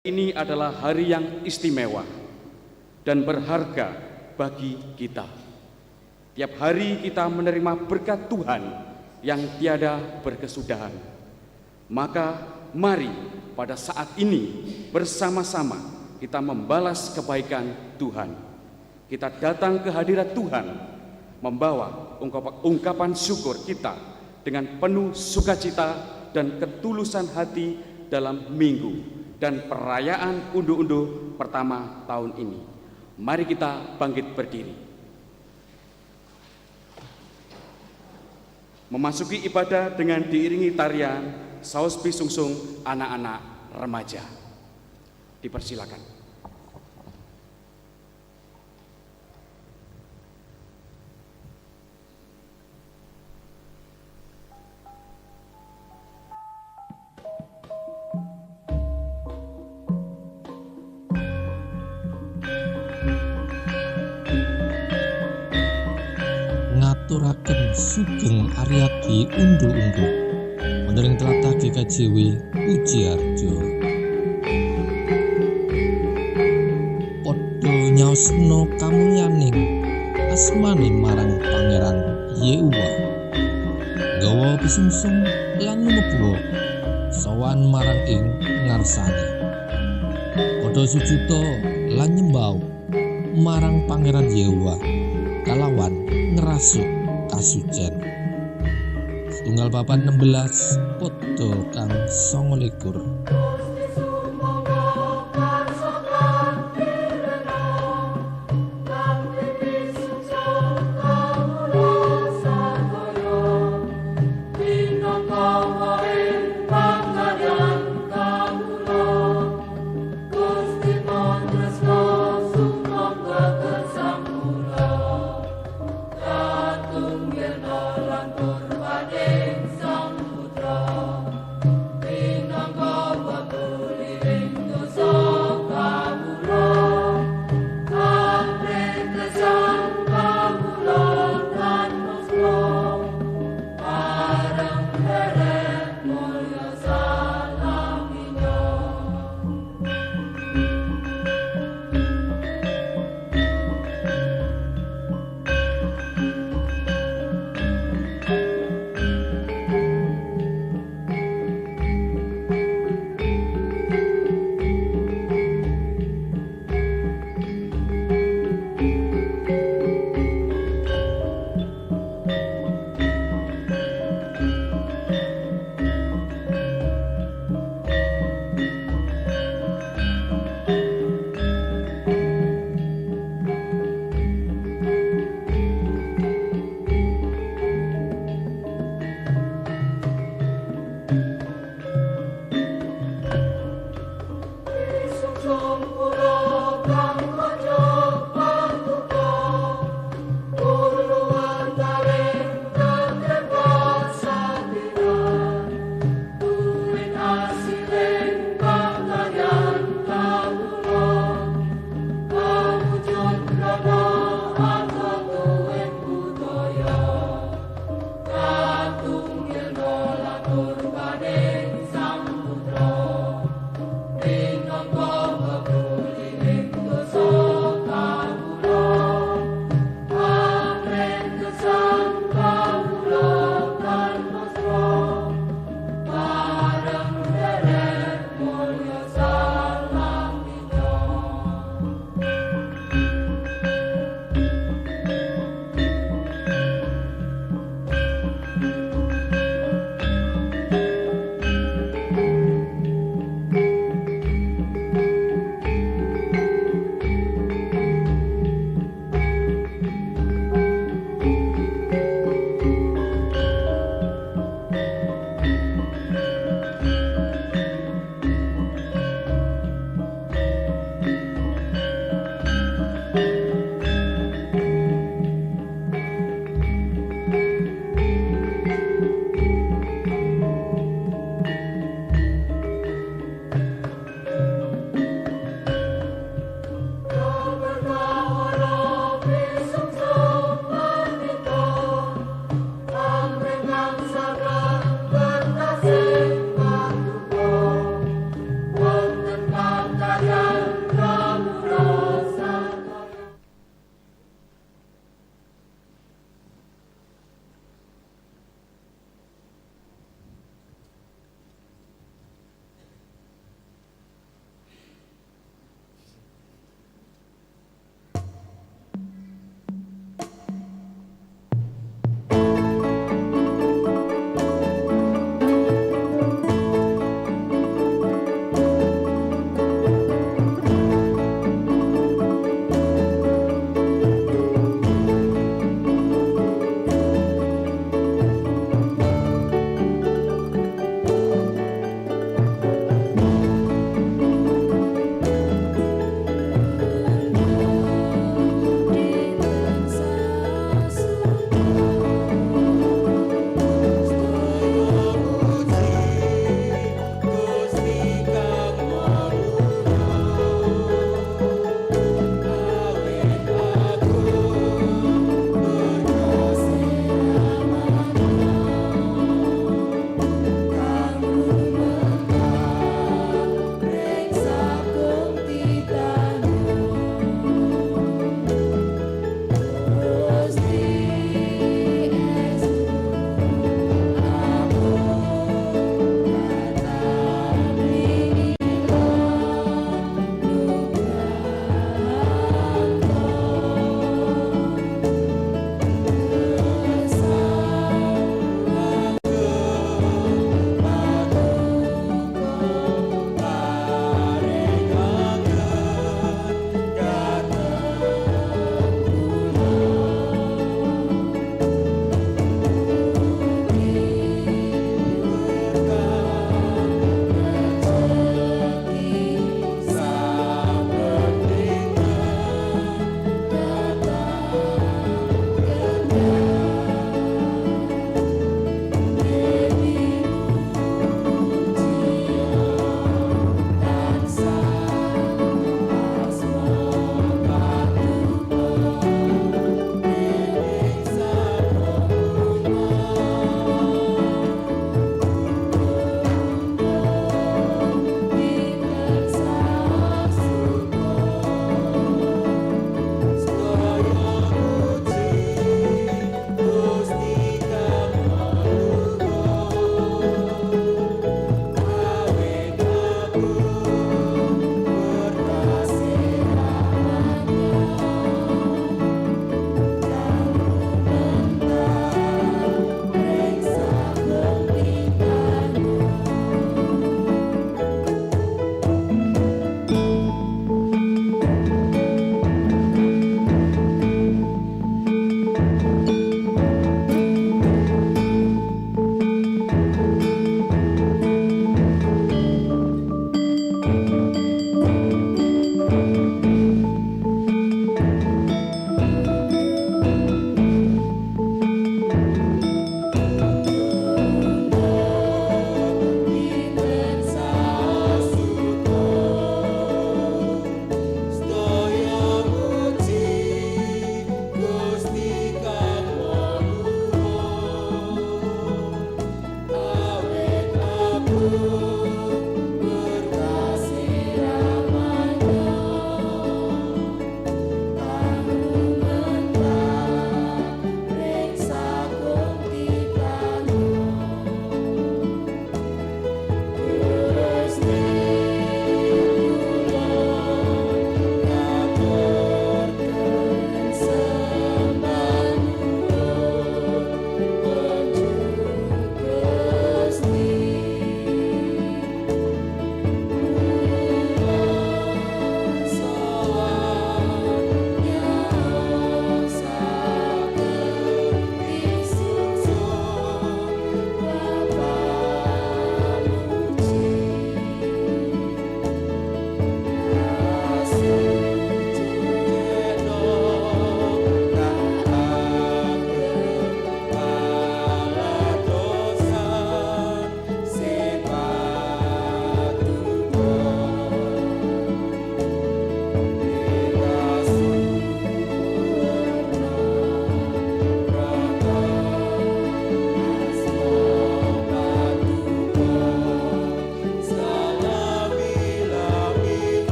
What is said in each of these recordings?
Ini adalah hari yang istimewa dan berharga bagi kita. Tiap hari kita menerima berkat Tuhan yang tiada berkesudahan. Maka mari pada saat ini bersama-sama kita membalas kebaikan Tuhan. Kita datang ke hadirat Tuhan membawa ungkapan syukur kita dengan penuh sukacita dan ketulusan hati dalam minggu dan perayaan unduh-unduh pertama tahun ini. Mari kita bangkit berdiri. Memasuki ibadah dengan diiringi tarian Saus Pisungsung anak-anak remaja. Dipersilakan. Ngaturaken sugeng Aryadi unduh-unduh wonten ing tlatah GKJW Pujiarjo. Padha nyaosna kamulyaning asmane marang Pangeran Yehuwa, nggawa pisungsung lan lumebwa sowan marang ing ngarsane. Padha sujuta lan nyembah marang Pangeran Yehuwa kalawan ngerasuk kasucen. Setunggal papat 16 padha kang 29. Purwaning Sang Putra, Pinangka Bapak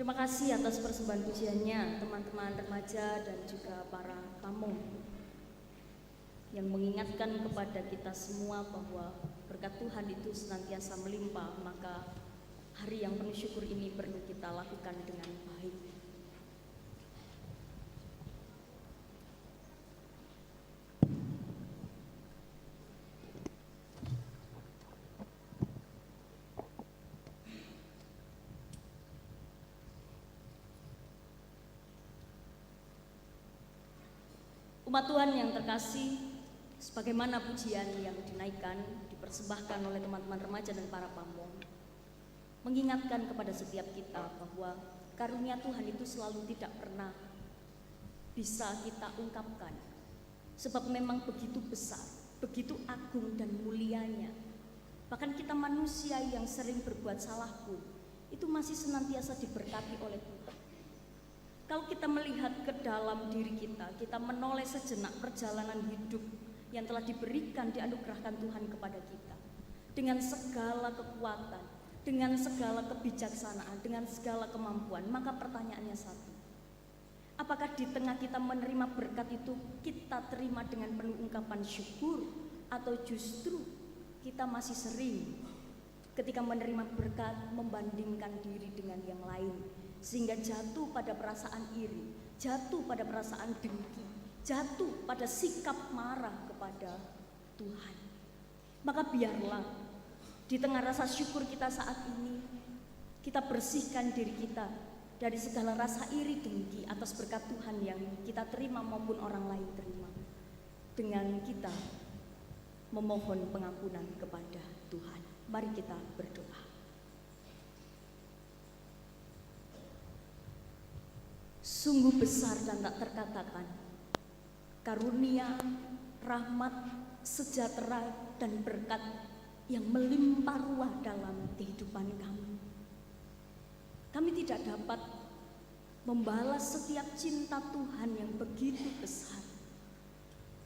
Terima kasih atas persembahan pujiannya teman-teman remaja dan juga para tamu yang mengingatkan kepada kita semua bahwa berkat Tuhan itu senantiasa melimpah, maka hari yang penuh syukur ini perlu kita lakukan dengan baik. Umat Tuhan yang terkasih, sebagaimana pujian yang dinaikkan, dipersembahkan oleh teman-teman remaja dan para pamong, mengingatkan kepada setiap kita bahwa karunia Tuhan itu selalu tidak pernah bisa kita ungkapkan, sebab memang begitu besar, begitu agung dan mulianya. Bahkan kita manusia yang sering berbuat salah pun, itu masih senantiasa diberkati oleh Tuhan. Kalau kita melihat ke dalam diri kita, kita menoleh sejenak perjalanan hidup yang telah diberikan, dianugerahkan Tuhan kepada kita. Dengan segala kekuatan, dengan segala kebijaksanaan, dengan segala kemampuan, maka pertanyaannya satu. Apakah di tengah kita menerima berkat itu, kita terima dengan penuh ungkapan syukur, atau justru kita masih sering ketika menerima berkat membandingkan diri dengan yang lain, sehingga jatuh pada perasaan iri, jatuh pada perasaan dengki, jatuh pada sikap marah kepada Tuhan. Maka biarlah di tengah rasa syukur kita saat ini, kita bersihkan diri kita dari segala rasa iri dengki atas berkat Tuhan yang kita terima maupun orang lain terima, dengan kita memohon pengampunan kepada Tuhan. Mari kita berdoa. Sungguh besar dan tak terkatakan karunia, rahmat, sejahtera, dan berkat yang melimpah ruah dalam kehidupan kami. Kami tidak dapat membalas setiap cinta Tuhan yang begitu besar,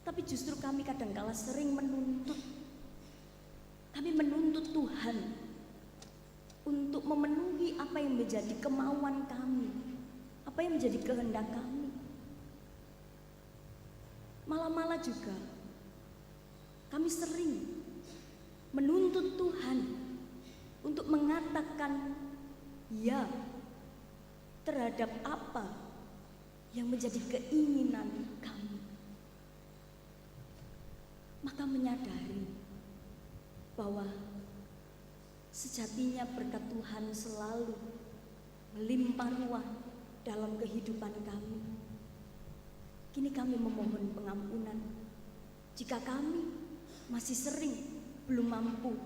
tapi justru kami kadangkala sering menuntut. Kami menuntut Tuhan untuk memenuhi apa yang menjadi kemauan kami, apa yang menjadi kehendak kami. Malah juga kami sering menuntut Tuhan untuk mengatakan ya terhadap apa yang menjadi keinginan kami. Maka menyadari bahwa sejatinya berkat Tuhan selalu melimpah ruah dalam kehidupan kami. Kini kami memohon pengampunan jika kami masih sering belum mampu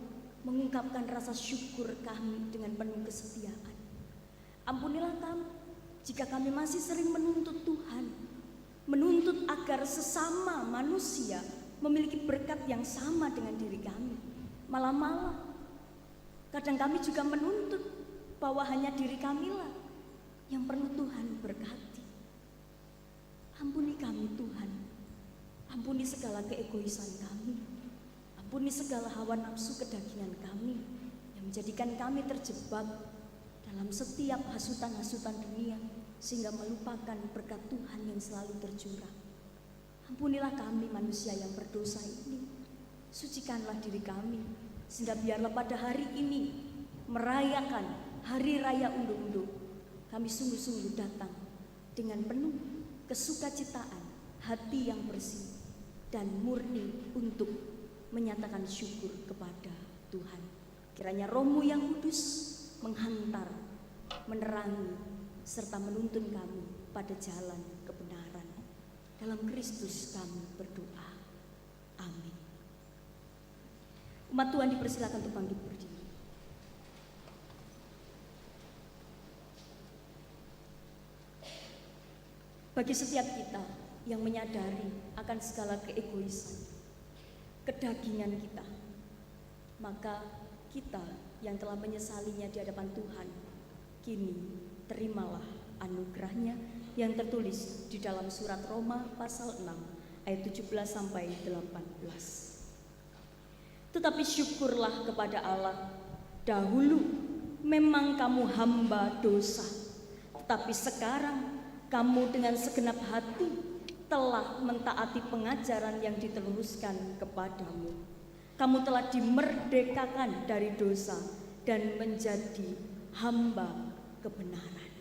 mengungkapkan rasa syukur kami dengan penuh kesetiaan. Ampunilah kami jika kami masih sering menuntut Tuhan, menuntut agar sesama manusia memiliki berkat yang sama dengan diri kami. Malah kadang kami juga menuntut bahwa hanya diri kamilah yang perlu Tuhan berkati. Ampuni kami Tuhan, ampuni segala keegoisan kami, ampuni segala hawa nafsu kedagingan kami yang menjadikan kami terjebak dalam setiap hasutan-hasutan dunia sehingga melupakan berkat Tuhan yang selalu tercurah. Ampunilah kami manusia yang berdosa ini, sucikanlah diri kami sehingga biarlah pada hari ini merayakan hari raya unduh-unduh, kami sungguh-sungguh datang dengan penuh kesukacitaan, hati yang bersih dan murni untuk menyatakan syukur kepada Tuhan. Kiranya Roh-Mu yang kudus menghantar, menerangi, serta menuntun kami pada jalan kebenaran. Dalam Kristus kami berdoa. Amin. Umat Tuhan dipersilakan untuk bangkit berdiri. Bagi setiap kita yang menyadari akan segala keegoisan, kedagingan kita, maka kita yang telah menyesalinya di hadapan Tuhan, kini terimalah anugerahnya yang tertulis di dalam surat Roma pasal 6 ayat 17 sampai 18. Tetapi syukurlah kepada Allah, dahulu memang kamu hamba dosa, Tetapi sekarang kamu dengan segenap hati telah mentaati pengajaran yang diteruskan kepadamu. Kamu telah dimerdekakan dari dosa dan menjadi hamba kebenaran.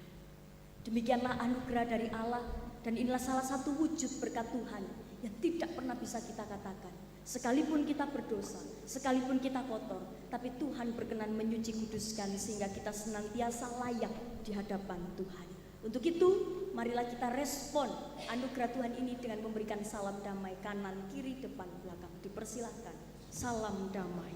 Demikianlah anugerah dari Allah, dan inilah salah satu wujud berkat Tuhan yang tidak pernah bisa kita katakan. Sekalipun kita berdosa, sekalipun kita kotor, tapi Tuhan berkenan menyuci kuduskan sehingga kita senantiasa layak di hadapan Tuhan. Untuk itu, marilah kita respon anugerah Tuhan ini dengan memberikan salam damai kanan, kiri, depan, belakang. Dipersilahkan, salam damai.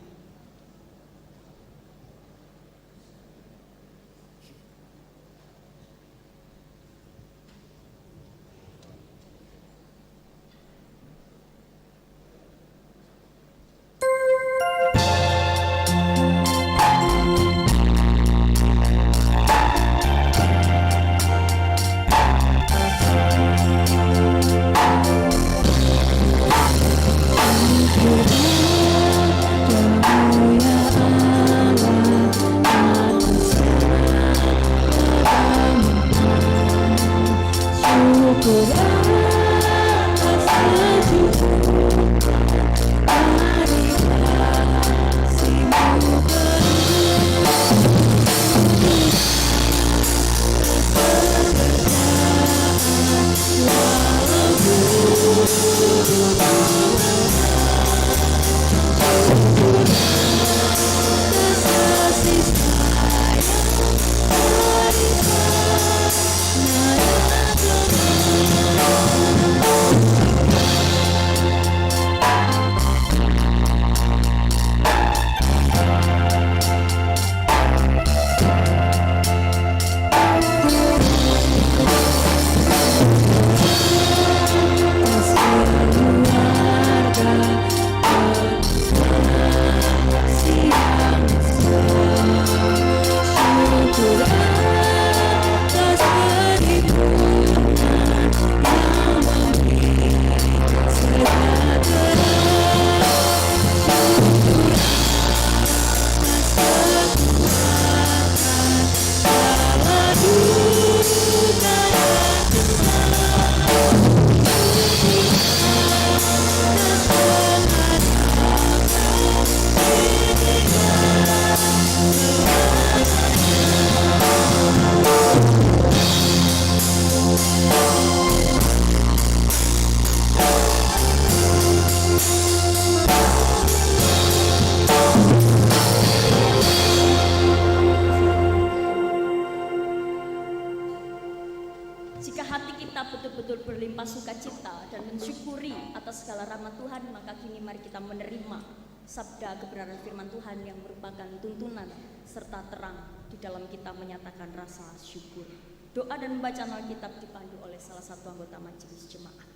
Sabda kebenaran firman Tuhan yang merupakan tuntunan serta terang di dalam kita menyatakan rasa syukur. Doa dan bacaan Alkitab dipandu oleh salah satu anggota majelis jemaat.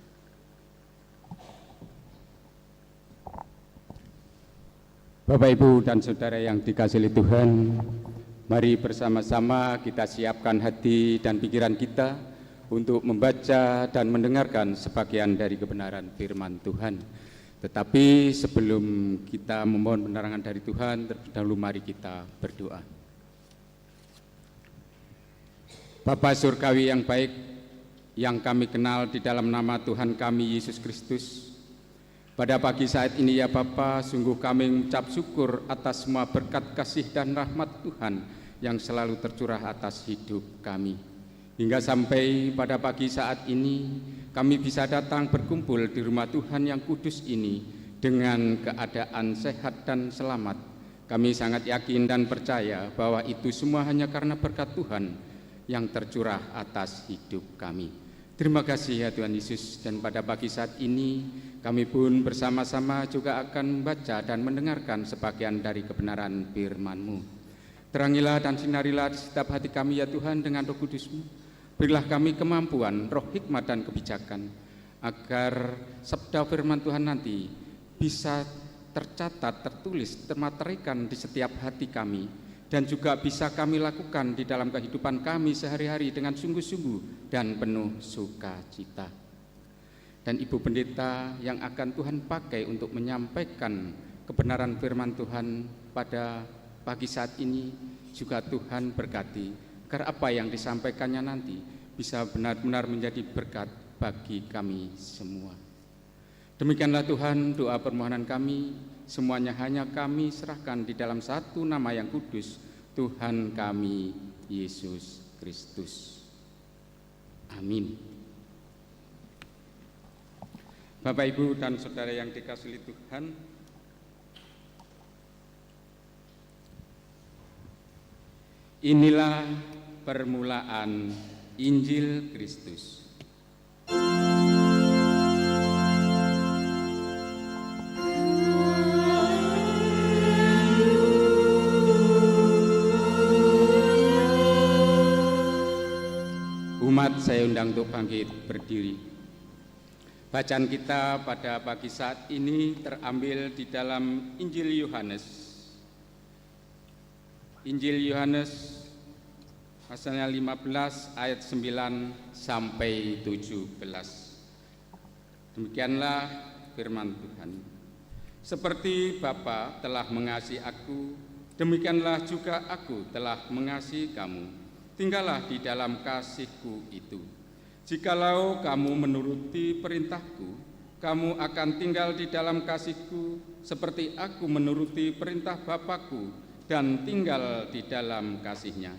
Bapak, Ibu, dan Saudara yang dikasihi Tuhan, mari bersama-sama kita siapkan hati dan pikiran kita untuk membaca dan mendengarkan sebagian dari kebenaran firman Tuhan. Tetapi sebelum kita memohon penerangan dari Tuhan, terlebih dahulu mari kita berdoa. Bapa surgawi yang baik, yang kami kenal di dalam nama Tuhan kami Yesus Kristus, pada pagi saat ini ya Bapa, sungguh kami mengucap syukur atas semua berkat kasih dan rahmat Tuhan yang selalu tercurah atas hidup kami. Hingga sampai pada pagi saat ini, kami bisa datang berkumpul di rumah Tuhan yang kudus ini dengan keadaan sehat dan selamat. Kami sangat yakin dan percaya bahwa itu semua hanya karena berkat Tuhan yang tercurah atas hidup kami. Terima kasih ya Tuhan Yesus, dan pada pagi saat ini kami pun bersama-sama juga akan membaca dan mendengarkan sebagian dari kebenaran firman-Mu. Terangilah dan sinarilah setiap hati kami ya Tuhan dengan Roh Kudus-Mu. Berilah kami kemampuan, roh hikmat dan kebijakan, agar sabda firman Tuhan nanti bisa tercatat, tertulis, termaterikan di setiap hati kami, dan juga bisa kami lakukan di dalam kehidupan kami sehari-hari dengan sungguh-sungguh dan penuh sukacita. Dan Ibu Pendeta yang akan Tuhan pakai untuk menyampaikan kebenaran firman Tuhan pada pagi saat ini, juga Tuhan berkati. agar apa yang disampaikannya nanti bisa benar-benar menjadi berkat bagi kami semua. Demikianlah Tuhan doa permohonan kami, semuanya hanya kami serahkan di dalam satu nama yang kudus, Tuhan kami Yesus Kristus. Amin. Bapak, Ibu, dan Saudara yang dikasihi Tuhan, inilah permulaan Injil Kristus. Umat, saya undang untuk bangkit berdiri. Bacaan kita pada pagi saat ini terambil di dalam Injil Yohanes. Injil Yohanes pasalnya 15 ayat 9 sampai 17. Demikianlah firman Tuhan. Seperti Bapa telah mengasihi aku, demikianlah juga aku telah mengasihi kamu. Tinggallah di dalam kasih-Ku itu. Jikalau kamu menuruti perintah-Ku, kamu akan tinggal di dalam kasih-Ku, seperti aku menuruti perintah Bapa-Ku dan tinggal di dalam kasih-Nya.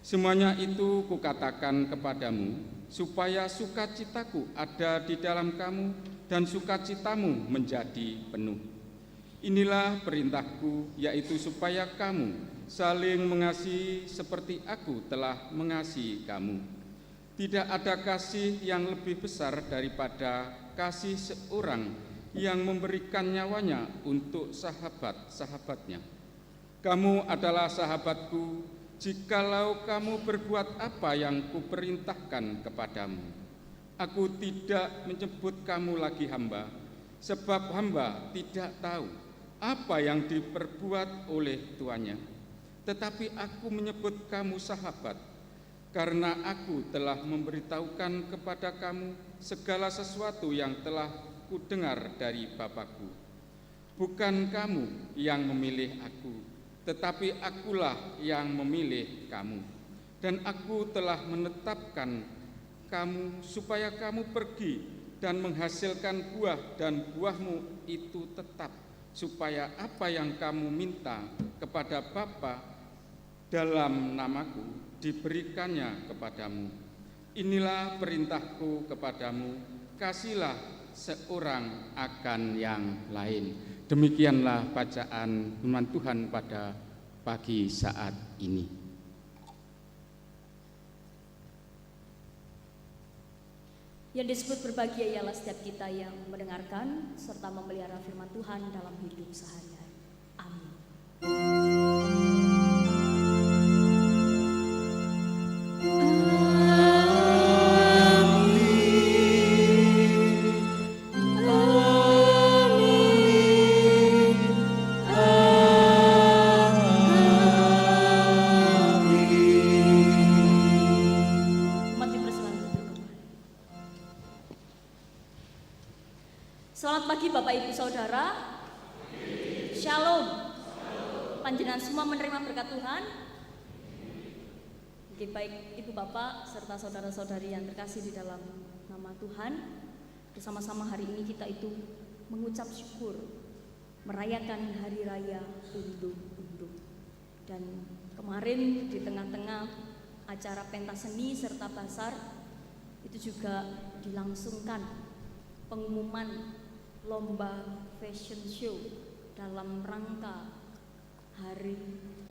Semuanya itu Kukatakan kepadamu, supaya sukacitaku ada di dalam kamu dan sukacitamu menjadi penuh. Inilah perintah-Ku, yaitu supaya kamu saling mengasihi seperti aku telah mengasihi kamu. Tidak ada kasih yang lebih besar daripada kasih seorang yang memberikan nyawanya untuk sahabat-sahabatnya. Kamu adalah sahabatku jikalau kamu berbuat apa yang Kuperintahkan kepadamu. Aku tidak menyebut kamu lagi hamba, sebab hamba tidak tahu apa yang diperbuat oleh tuannya. Tetapi aku menyebut kamu sahabat, karena aku telah memberitahukan kepada kamu segala sesuatu yang telah Kudengar dari Bapa-Ku. Bukan kamu yang memilih aku, tetapi akulah yang memilih kamu. Dan aku telah menetapkan kamu supaya kamu pergi dan menghasilkan buah, dan buahmu itu tetap, supaya apa yang kamu minta kepada Bapa dalam namaku diberikannya kepadamu. Inilah perintah-Ku kepadamu, kasihlah seorang akan yang lain. Demikianlah bacaan firman Tuhan pada pagi saat ini. Yang disebut berbahagia ialah setiap kita yang mendengarkan serta memelihara firman Tuhan dalam hidup sehari-hari. Amin. Selamat pagi Bapak Ibu Saudara. Shalom. Panjenengan semua menerima berkat Tuhan. Oke, baik Ibu Bapak serta saudara-saudari yang terkasih di dalam nama Tuhan, bersama-sama hari ini kita itu mengucap syukur, merayakan hari raya Unduh-Unduh. Dan kemarin di tengah-tengah acara pentas seni serta basar itu juga dilangsungkan pengumuman lomba fashion show dalam rangka Hari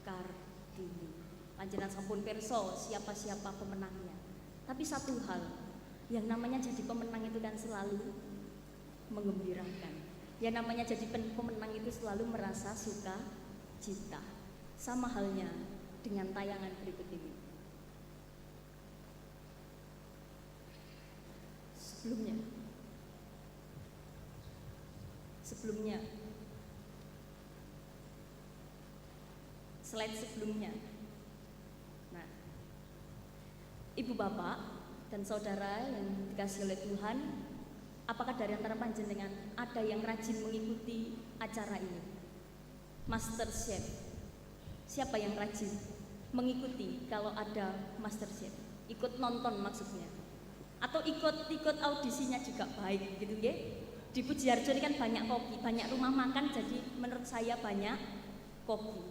Kartini. Panjenengan sampun pirsa siapa-siapa pemenangnya. Tapi satu hal, yang namanya jadi pemenang itu kan selalu menggembirakan. Yang namanya jadi pemenang itu selalu merasa suka cita. Sama halnya dengan tayangan berikut ini. Sebelumnya slide sebelumnya. Nah, Ibu Bapak dan Saudara yang dikasihi oleh Tuhan, apakah dari antara panjenengan ada yang rajin mengikuti acara ini? Master Chef, siapa yang rajin? mengikuti kalau ada MasterChef, ikut nonton maksudnya, atau ikut audisinya juga baik gitu ya. Di Pujiharjo ini kan banyak koki, banyak rumah makan, jadi menurut saya banyak koki.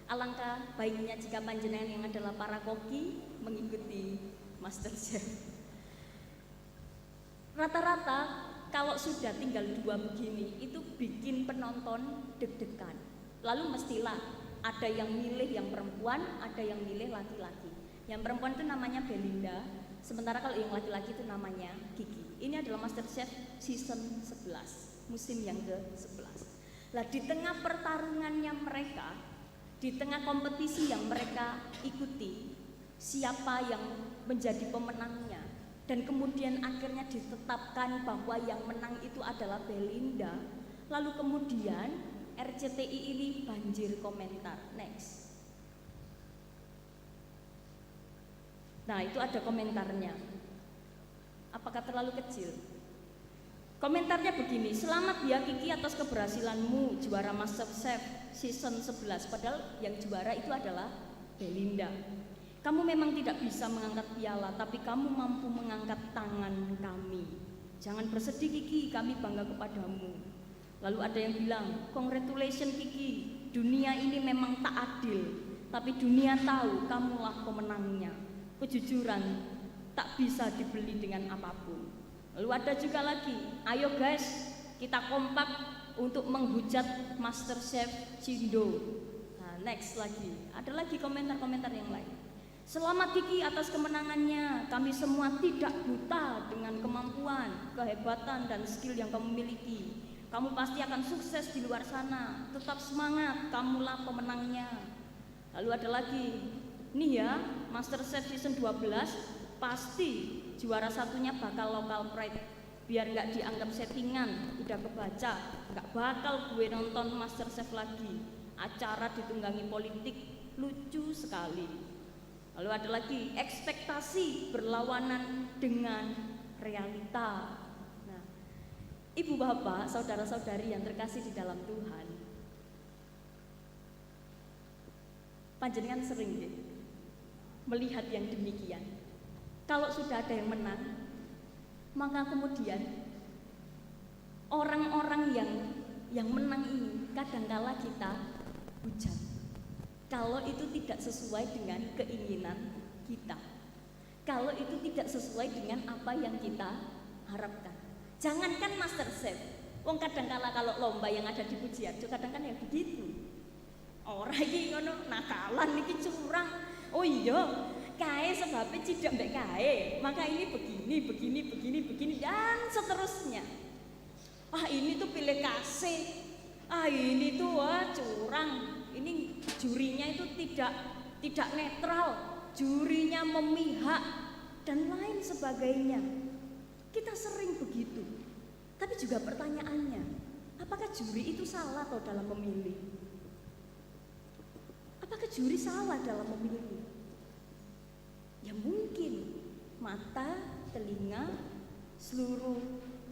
Alangkah baiknya jika panjenengan yang adalah para koki mengikuti MasterChef. Rata-rata kalau sudah tinggal 2 begini itu bikin penonton deg-degan. Lalu mestilah ada yang milih yang perempuan, ada yang milih laki-laki. Yang perempuan itu namanya Belinda, sementara kalau yang laki-laki itu namanya Kiki. Ini adalah MasterChef season 11, musim yang ke-11. Lah di tengah pertarungannya mereka, di tengah kompetisi yang mereka ikuti, siapa yang menjadi pemenangnya, dan kemudian akhirnya ditetapkan bahwa yang menang itu adalah Belinda. Lalu kemudian RCTI ini banjir komentar. Next. Nah, itu ada komentarnya. Apakah terlalu kecil? Komentarnya begini, selamat ya Kiki atas keberhasilanmu juara MasterChef season 11. Padahal yang juara itu adalah Belinda. Kamu memang tidak bisa mengangkat piala, tapi kamu mampu mengangkat tangan kami. Jangan bersedih Kiki, kami bangga kepadamu. Lalu ada yang bilang, congratulations Kiki, dunia ini memang tak adil, tapi dunia tahu kamulah pemenangnya. Kejujuran tak bisa dibeli dengan apapun. Lalu ada juga lagi, ayo guys, kita kompak untuk menghujat MasterChef Cindo. Nah, next lagi, ada lagi komentar-komentar yang lain. Selamat Kiki atas kemenangannya, kami semua tidak buta dengan kemampuan, kehebatan, dan skill yang kamu miliki. Kamu pasti akan sukses di luar sana, tetap semangat, kamulah pemenangnya. Lalu ada lagi, nih ya, MasterChef season 12, pasti juara satunya bakal local pride. Biar nggak dianggap settingan, udah kebaca, nggak bakal gue nonton MasterChef lagi. Acara ditunggangi politik, lucu sekali. Lalu ada lagi, ekspektasi berlawanan dengan realita. Nah, ibu bapak, saudara-saudari yang terkasih di dalam Tuhan, panjenengan sering deh melihat yang demikian. Kalau sudah ada yang menang, maka kemudian orang-orang yang menang ini kadangkala kita hujat kalau itu tidak sesuai dengan keinginan kita, kalau itu tidak sesuai dengan apa yang kita harapkan. Jangankan MasterChef, wong kadangkala kalau lomba yang ada di Pujiharjo kadang-kadang ya begitu. Orang iki ngono nakalan iki curang. Oh iya, kae sebabnya tidak mbek kae, maka ini begini dan seterusnya. Ah ini tuh pilih kasih, ah ini tuh curang, ini jurinya itu tidak netral, jurinya memihak dan lain sebagainya. Kita sering begitu. Tapi juga pertanyaannya, apakah juri itu salah atau dalam memilih? Apakah juri salah dalam memilih? Ya mungkin mata, telinga, seluruh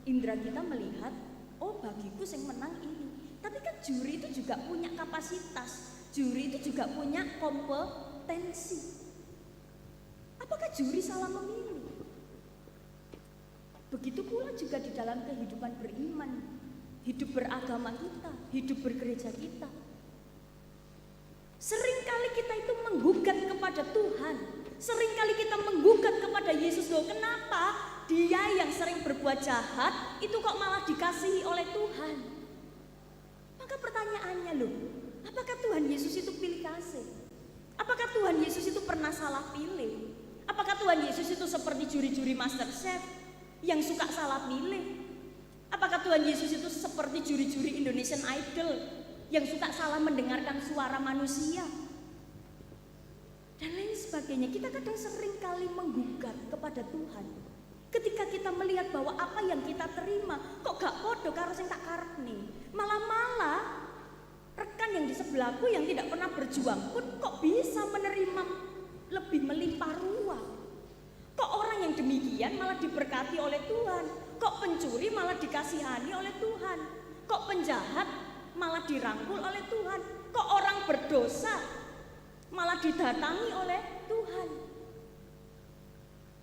indera kita melihat, oh bagiku yang menang ini. Tapi kan juri itu juga punya kapasitas, juri itu juga punya kompetensi. Apakah juri salah memilih? Begitu pula juga di dalam kehidupan beriman, hidup beragama kita, hidup bergereja kita. Seringkali kita itu menggugat kepada Tuhan, seringkali kita menggugat kepada Yesus. Loh kenapa dia yang sering berbuat jahat itu kok malah dikasihi oleh Tuhan? Maka pertanyaannya loh, apakah Tuhan Yesus itu pilih kasih? Apakah Tuhan Yesus itu pernah salah pilih? Apakah Tuhan Yesus itu seperti juri-juri MasterChef yang suka salah pilih? Apakah Tuhan Yesus itu seperti juri-juri Indonesian Idol yang suka salah mendengarkan suara manusia? Dan lain sebagainya. Kita kadang sering kali menggugat kepada Tuhan ketika kita melihat bahwa apa yang kita terima kok gak podo karo sing tak karepne. Malah rekan yang di sebelahku yang tidak pernah berjuang pun kok bisa menerima lebih melimpah ruah. Kok orang yang demikian malah diberkati oleh Tuhan? Kok pencuri malah dikasihani oleh Tuhan? Kok penjahat malah dirangkul oleh Tuhan? Kok orang berdosa malah didatangi oleh Tuhan.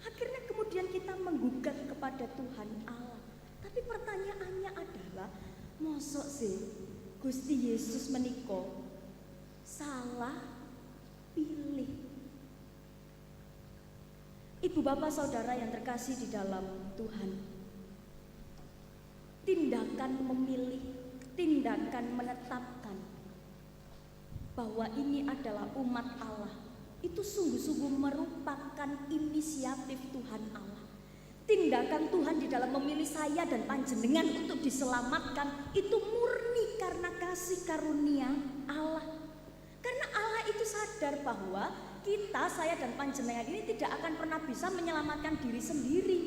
Akhirnya kemudian kita menggugat kepada Tuhan Allah. Tapi pertanyaannya adalah, mosok sih Gusti Yesus menika salah pilih? Ibu bapak saudara yang terkasih di dalam Tuhan, tindakan memilih, tindakan menetapkan bahwa ini adalah umat Allah, itu sungguh-sungguh merupakan inisiatif Tuhan Allah. Tindakan Tuhan di dalam memilih saya dan panjenengan untuk diselamatkan itu murni karena kasih karunia Allah. Karena Allah itu sadar bahwa kita, saya dan panjenengan ini tidak akan pernah bisa menyelamatkan diri sendiri.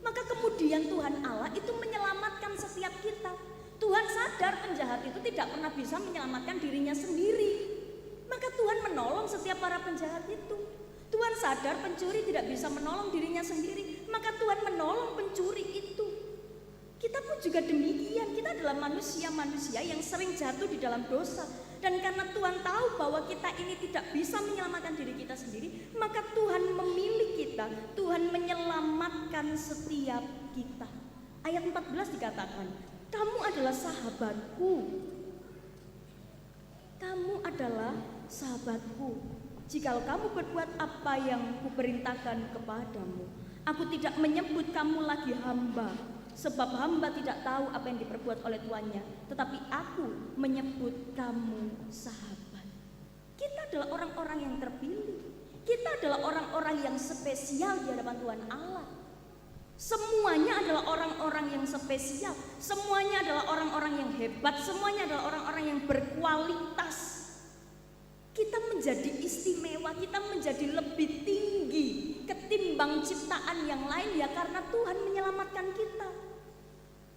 Maka kemudian Tuhan Allah itu menyelamatkan setiap kita. Tuhan sadar penjahat itu tidak pernah bisa menyelamatkan dirinya sendiri. Maka Tuhan menolong setiap para penjahat itu. Tuhan sadar pencuri tidak bisa menolong dirinya sendiri, maka Tuhan menolong pencuri itu. Kita pun juga demikian, kita adalah manusia-manusia yang sering jatuh di dalam dosa. Dan karena Tuhan tahu bahwa kita ini tidak bisa menyelamatkan diri kita sendiri, maka Tuhan memilih kita, Tuhan menyelamatkan setiap kita. Ayat 14 dikatakan, kamu adalah sahabatku. Kamu adalah sahabatku. Jikalau kamu berbuat apa yang kuperintahkan kepadamu, aku tidak menyebut kamu lagi hamba, sebab hamba tidak tahu apa yang diperbuat oleh tuannya, tetapi aku menyebut kamu sahabat. Kita adalah orang-orang yang terpilih. Kita adalah orang-orang yang spesial di hadapan Tuhan Allah. Semuanya adalah orang-orang yang spesial. Semuanya adalah orang-orang yang hebat. Semuanya adalah orang-orang yang berkualitas. Kita menjadi istimewa, kita menjadi lebih tinggi ketimbang ciptaan yang lain ya karena Tuhan menyelamatkan kita.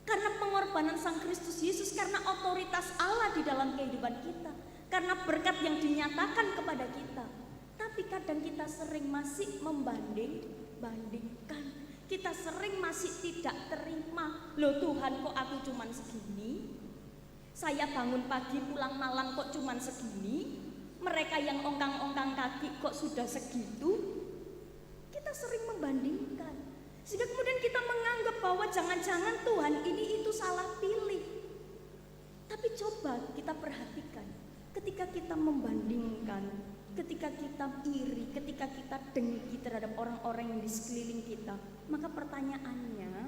Karena pengorbanan Sang Kristus Yesus, karena otoritas Allah di dalam kehidupan kita, karena berkat yang dinyatakan kepada kita. Tapi kadang kita sering masih membanding-bandingkan. Kita sering masih tidak terima. Loh Tuhan, kok aku cuman segini? Saya bangun pagi pulang malam kok cuman segini? Mereka yang ongkang-ongkang kaki kok sudah segitu? Kita sering membandingkan. Sehingga kemudian kita menganggap bahwa jangan-jangan Tuhan ini itu salah pilih. Tapi coba kita perhatikan, ketika kita membandingkan, ketika kita iri, ketika kita dengki terhadap orang-orang yang di sekeliling kita, maka pertanyaannya,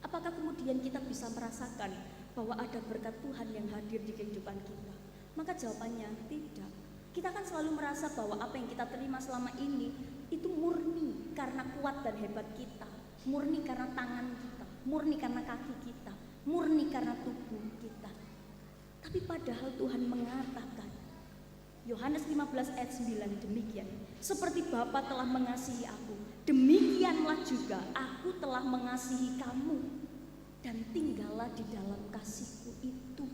apakah kemudian kita bisa merasakan bahwa ada berkat Tuhan yang hadir di kehidupan kita? Maka jawabannya tidak. Kita akan selalu merasa bahwa apa yang kita terima selama ini itu murni karena kuat dan hebat kita, murni karena tangan kita, murni karena kaki kita, murni karena tubuh kita. Tapi padahal Tuhan mengatakan, Yohanes 15 ayat 9 demikian, seperti Bapa telah mengasihi aku, demikianlah juga aku telah mengasihi kamu, dan tinggallah di dalam kasihku itu.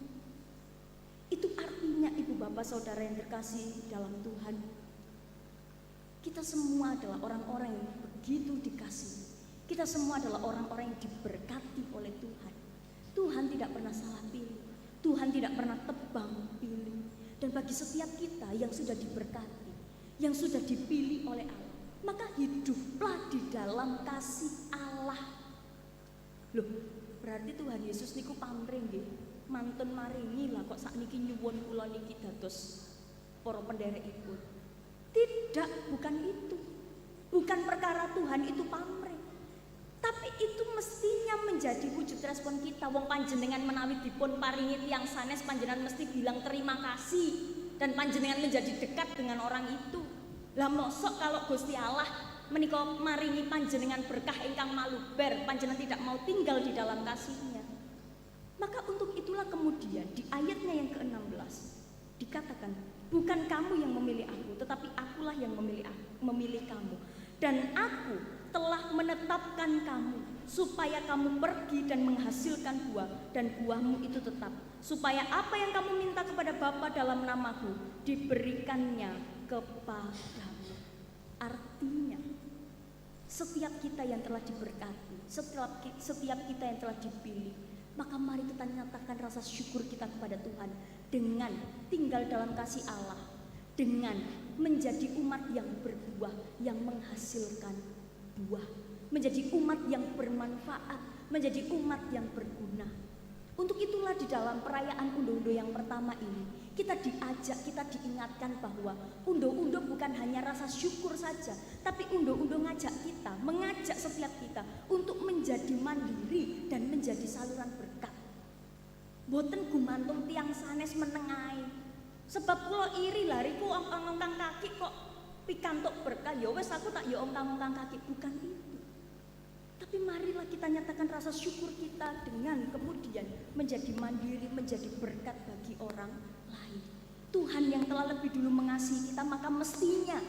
Itu artinya ibu bapak saudara yang terkasih dalam Tuhan, kita semua adalah orang-orang yang begitu dikasihi. Kita semua adalah orang-orang yang diberkati oleh Tuhan. Tuhan tidak pernah salah pilih, Tuhan tidak pernah tebang pilih. Dan bagi setiap kita yang sudah diberkati, yang sudah dipilih oleh Allah, maka hiduplah di dalam kasih Allah. Loh, berarti Tuhan Yesus niku pamrih nggih, mantun maringi lah kok sakniki nyuwun kula niki dados para penderek-ipun. Tidak, bukan itu. Bukan perkara Tuhan itu pamrih. Tapi itu mestinya menjadi wujud respon kita. Wong panjenengan menawi dipun paringi tiyang sanes, panjenengan mesti bilang terima kasih dan panjenengan menjadi dekat dengan orang itu. Lah mosok kalau Gusti Allah menika maringi panjenengan berkah ingkang maluber, panjenengan tidak mau tinggal di dalam kasih-Nya. Maka untuk itulah kemudian di ayatnya yang ke-16 dikatakan, bukan kamu yang memilih aku, tetapi akulah yang memilih kamu. Dan aku telah menetapkan kamu supaya kamu pergi dan menghasilkan buah, dan buahmu itu tetap, supaya apa yang kamu minta kepada Bapa dalam namaku diberikannya kepadamu. Artinya setiap kita yang telah diberkati, setiap kita yang telah dipilih, maka mari kita nyatakan rasa syukur kita kepada Tuhan dengan tinggal dalam kasih Allah, dengan menjadi umat yang berbuah, yang menghasilkan buah, menjadi umat yang bermanfaat, menjadi umat yang berguna. Untuk itulah di dalam perayaan undo-undo yang pertama ini, kita diajak, kita diingatkan bahwa undo-undo bukan hanya rasa syukur saja, tapi undo-undo mengajak setiap kita untuk menjadi mandiri dan menjadi saluran berkat. Boten gumantung tiang sanes menengai. Sebab kula iri lari ku ongkang-ongkang kaki kok pikantuk berkah, ya wes aku tak ya ongkang-ongkang kaki, bukan itu. Tapi marilah kita nyatakan rasa syukur kita dengan kemudian menjadi mandiri, menjadi berkat bagi orang lain. Tuhan yang telah lebih dulu mengasihi kita, maka mestinya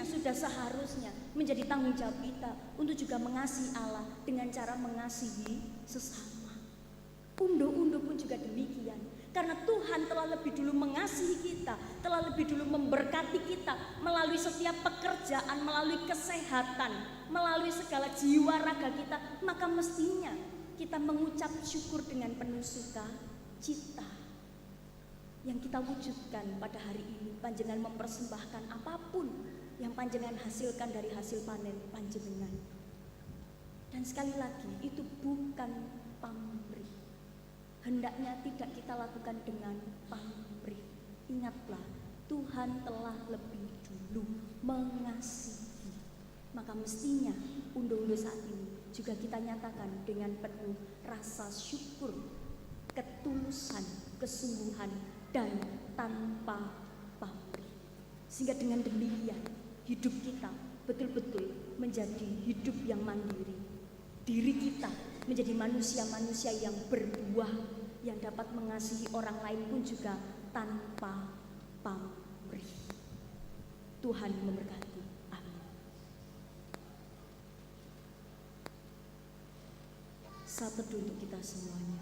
sudah seharusnya menjadi tanggung jawab kita untuk juga mengasihi Allah dengan cara mengasihi sesama. Undo-undo pun juga demikian. Karena Tuhan telah lebih dulu mengasihi kita, telah lebih dulu memberkati kita melalui setiap pekerjaan, melalui kesehatan, melalui segala jiwa raga kita, maka mestinya kita mengucap syukur dengan penuh sukacita. Yang kita wujudkan pada hari ini, panjenengan mempersembahkan apapun yang panjenengan hasilkan dari hasil panen panjenengan. Dan sekali lagi, itu bukan pamrih. Hendaknya tidak kita lakukan dengan pamrih. Ingatlah, Tuhan telah lebih dulu mengasihi. Maka mestinya undo-undo saat ini juga kita nyatakan dengan penuh rasa syukur, ketulusan, kesungguhan, dan tanpa pamrih. Sehingga dengan demikian hidup kita betul-betul menjadi hidup yang mandiri. Diri kita menjadi manusia-manusia yang berbuah, yang dapat mengasihi orang lain pun juga tanpa pamrih. Tuhan memberkati. Amin. Saat teduh untuk kita semuanya.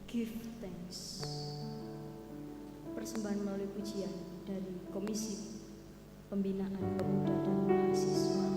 Give thanks. Persembahan melalui pujian dari Komisi Pembinaan Pemuda dan Mahasiswa.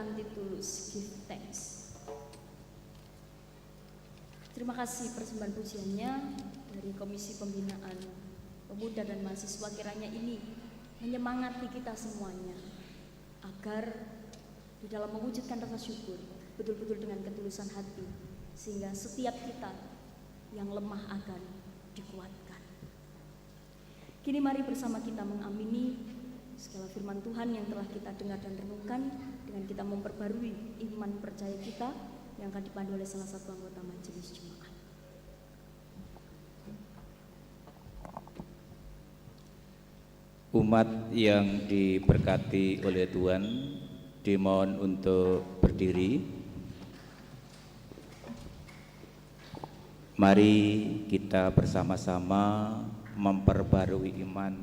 kanthi tulus give thanks. Terima kasih persembahan pujiannya dari Komisi Pembinaan Pemuda dan Mahasiswa, kiranya ini menyemangati kita semuanya agar di dalam mewujudkan rasa syukur betul-betul dengan ketulusan hati, sehingga setiap kita yang lemah akan dikuatkan. Kini mari bersama kita mengamini segala firman Tuhan yang telah kita dengar dan renungkan, dengan kita memperbarui iman percaya kita yang akan dipandu oleh salah satu anggota majelis jemaat. Umat yang diberkati oleh Tuhan, dimohon untuk berdiri. Mari kita bersama-sama memperbarui iman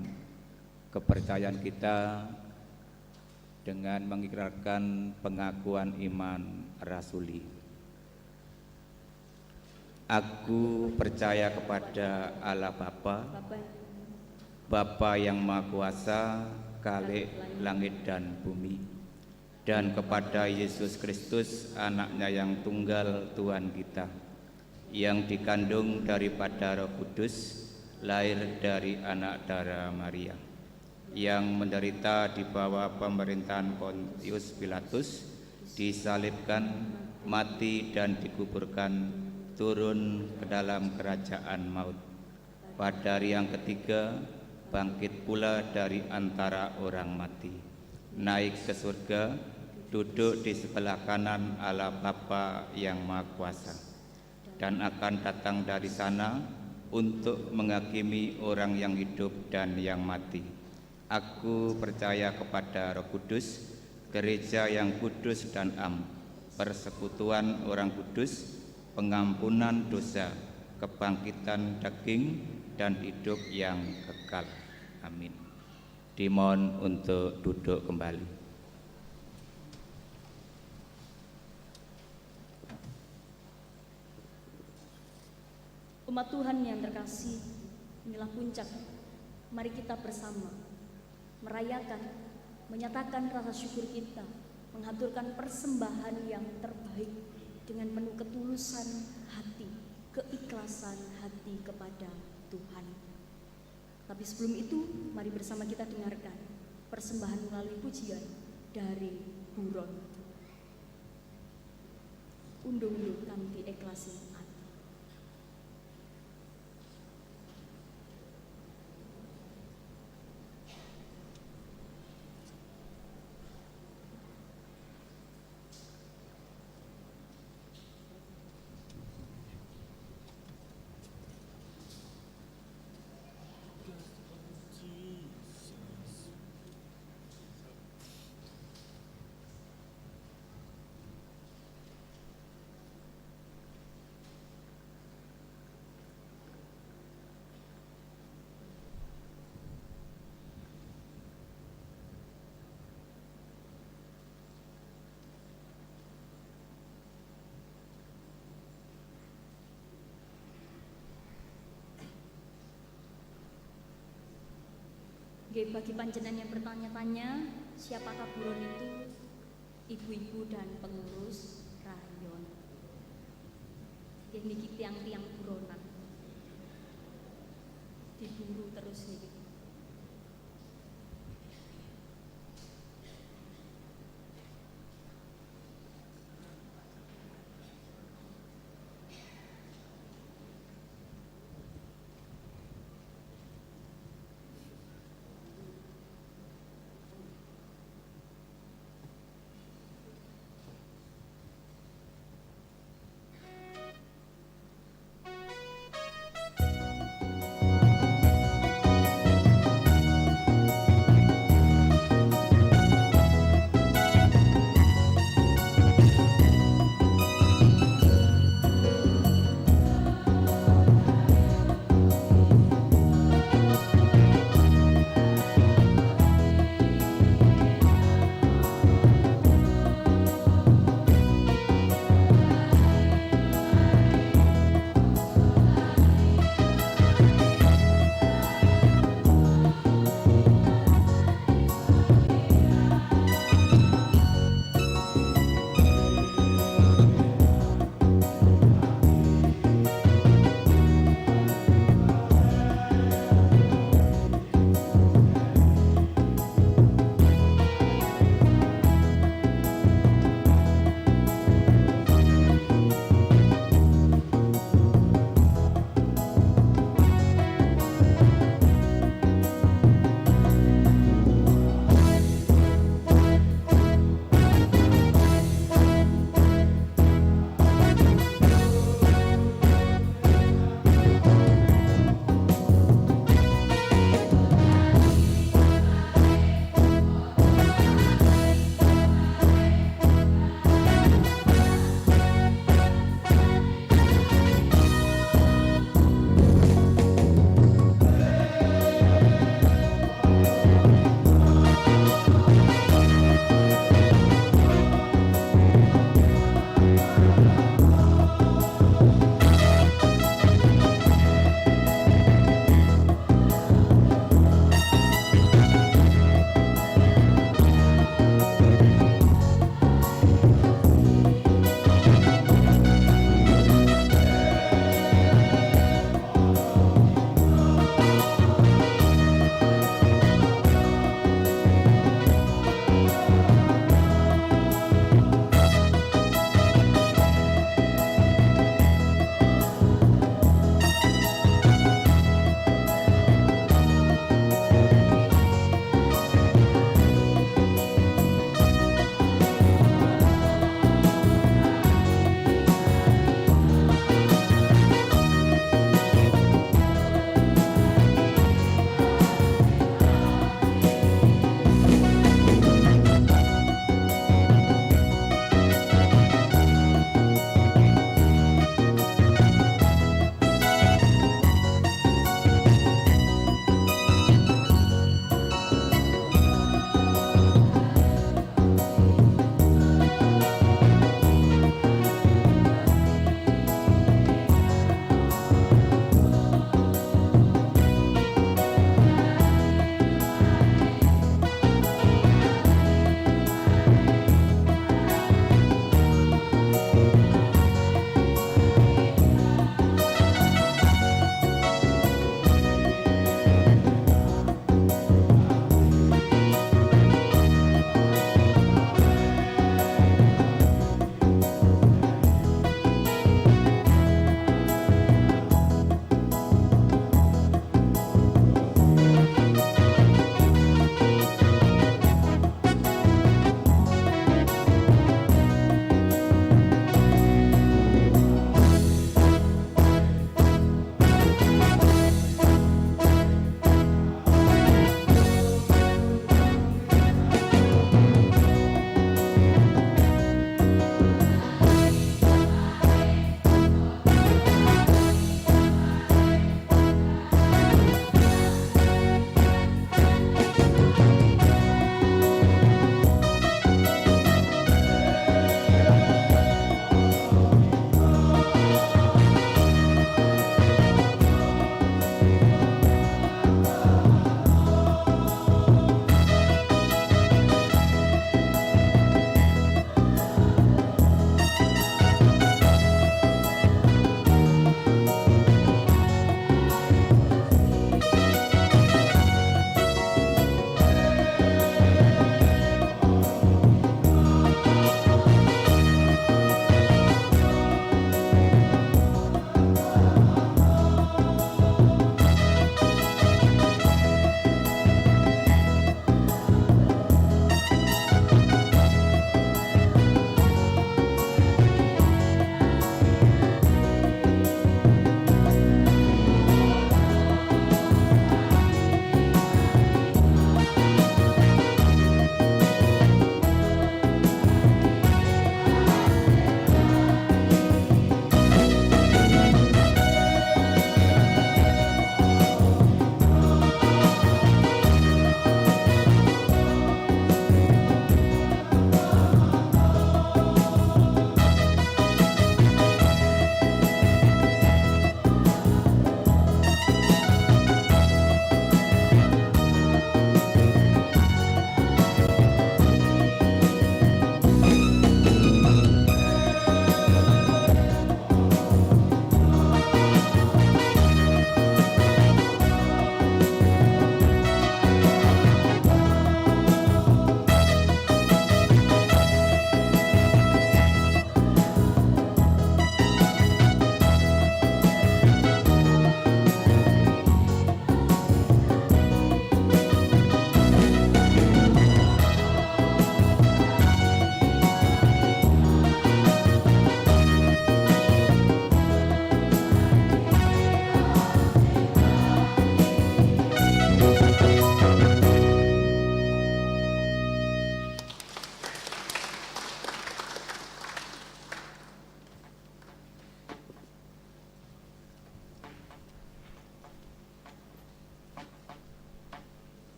kepercayaan kita dengan mengikrarkan pengakuan iman rasuli. Aku percaya kepada Allah Bapa yang Maha Kuasa, Khalik langit dan bumi, dan kepada Yesus Kristus, anaknya yang tunggal Tuhan kita, yang dikandung daripada Roh Kudus, lahir dari anak darah Maria, yang menderita di bawah pemerintahan Pontius Pilatus, disalibkan, mati dan dikuburkan, turun ke dalam kerajaan maut. Pada hari yang ketiga bangkit pula dari antara orang mati, naik ke surga, duduk di sebelah kanan Allah Bapa yang Maha Kuasa, dan akan datang dari sana untuk menghakimi orang yang hidup dan yang mati. Aku percaya kepada Roh Kudus, gereja yang kudus dan am, persekutuan orang kudus, pengampunan dosa, kebangkitan daging, dan hidup yang kekal. Amin. Dimohon untuk duduk kembali. Umat Tuhan yang terkasih, inilah puncak. Mari kita bersama merayakan, menyatakan rasa syukur kita, menghaturkan persembahan yang terbaik dengan penuh ketulusan hati, keikhlasan hati kepada Tuhan. Tapi sebelum itu, mari bersama kita dengarkan persembahan melalui pujian dari Buron. Undung-undung kanthi ikhlasin hati. Bagi panjenengan yang bertanya-tanya, siapakah buron itu? Ibu-ibu dan pengurus rayon. Niki tiang-tiang buronan. Diburu terus niki.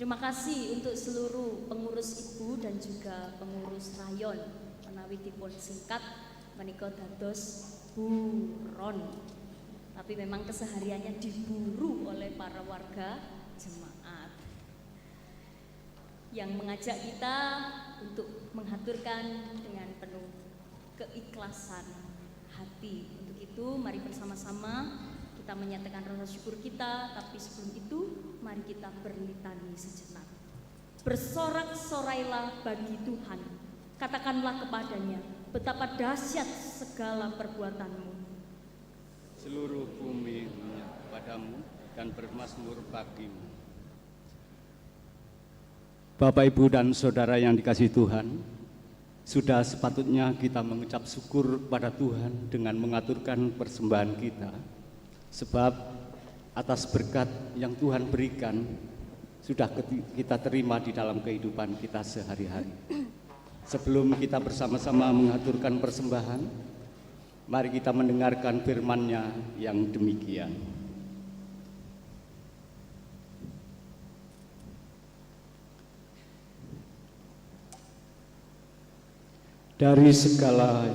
Terima kasih untuk seluruh pengurus ibu dan juga pengurus rayon menawi dipun singkat menika dados buron. Tapi memang kesehariannya diburu oleh para warga jemaat yang mengajak kita untuk mengaturkan dengan penuh keikhlasan hati. Untuk itu mari bersama-sama kita menyatakan rasa syukur kita, tapi sebelum itu mari kita berlitani sejenak. Bersorak-sorailah bagi Tuhan, katakanlah kepadanya, betapa dahsyat segala perbuatanmu. Seluruh bumi padamu dan bermasmur bagimu. Bapak, Ibu, dan Saudara yang dikasihi Tuhan, sudah sepatutnya kita mengucap syukur pada Tuhan dengan mengaturkan persembahan kita. Sebab atas berkat yang Tuhan berikan sudah kita terima di dalam kehidupan kita sehari-hari. Sebelum kita bersama-sama mengaturkan persembahan, mari kita mendengarkan firman-Nya yang demikian. Dari segala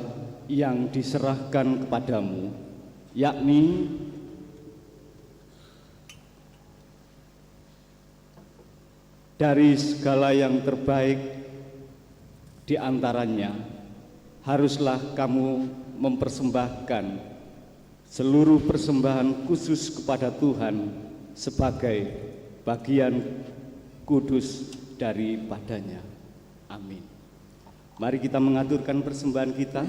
yang diserahkan kepadamu, yakni dari segala yang terbaik di antaranya, haruslah kamu mempersembahkan seluruh persembahan khusus kepada Tuhan sebagai bagian kudus daripadanya. Amin. Mari kita mengaturkan persembahan kita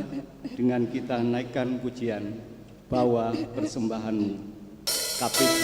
dengan kita naikkan pujian Bawa Persembahanmu, KPJ.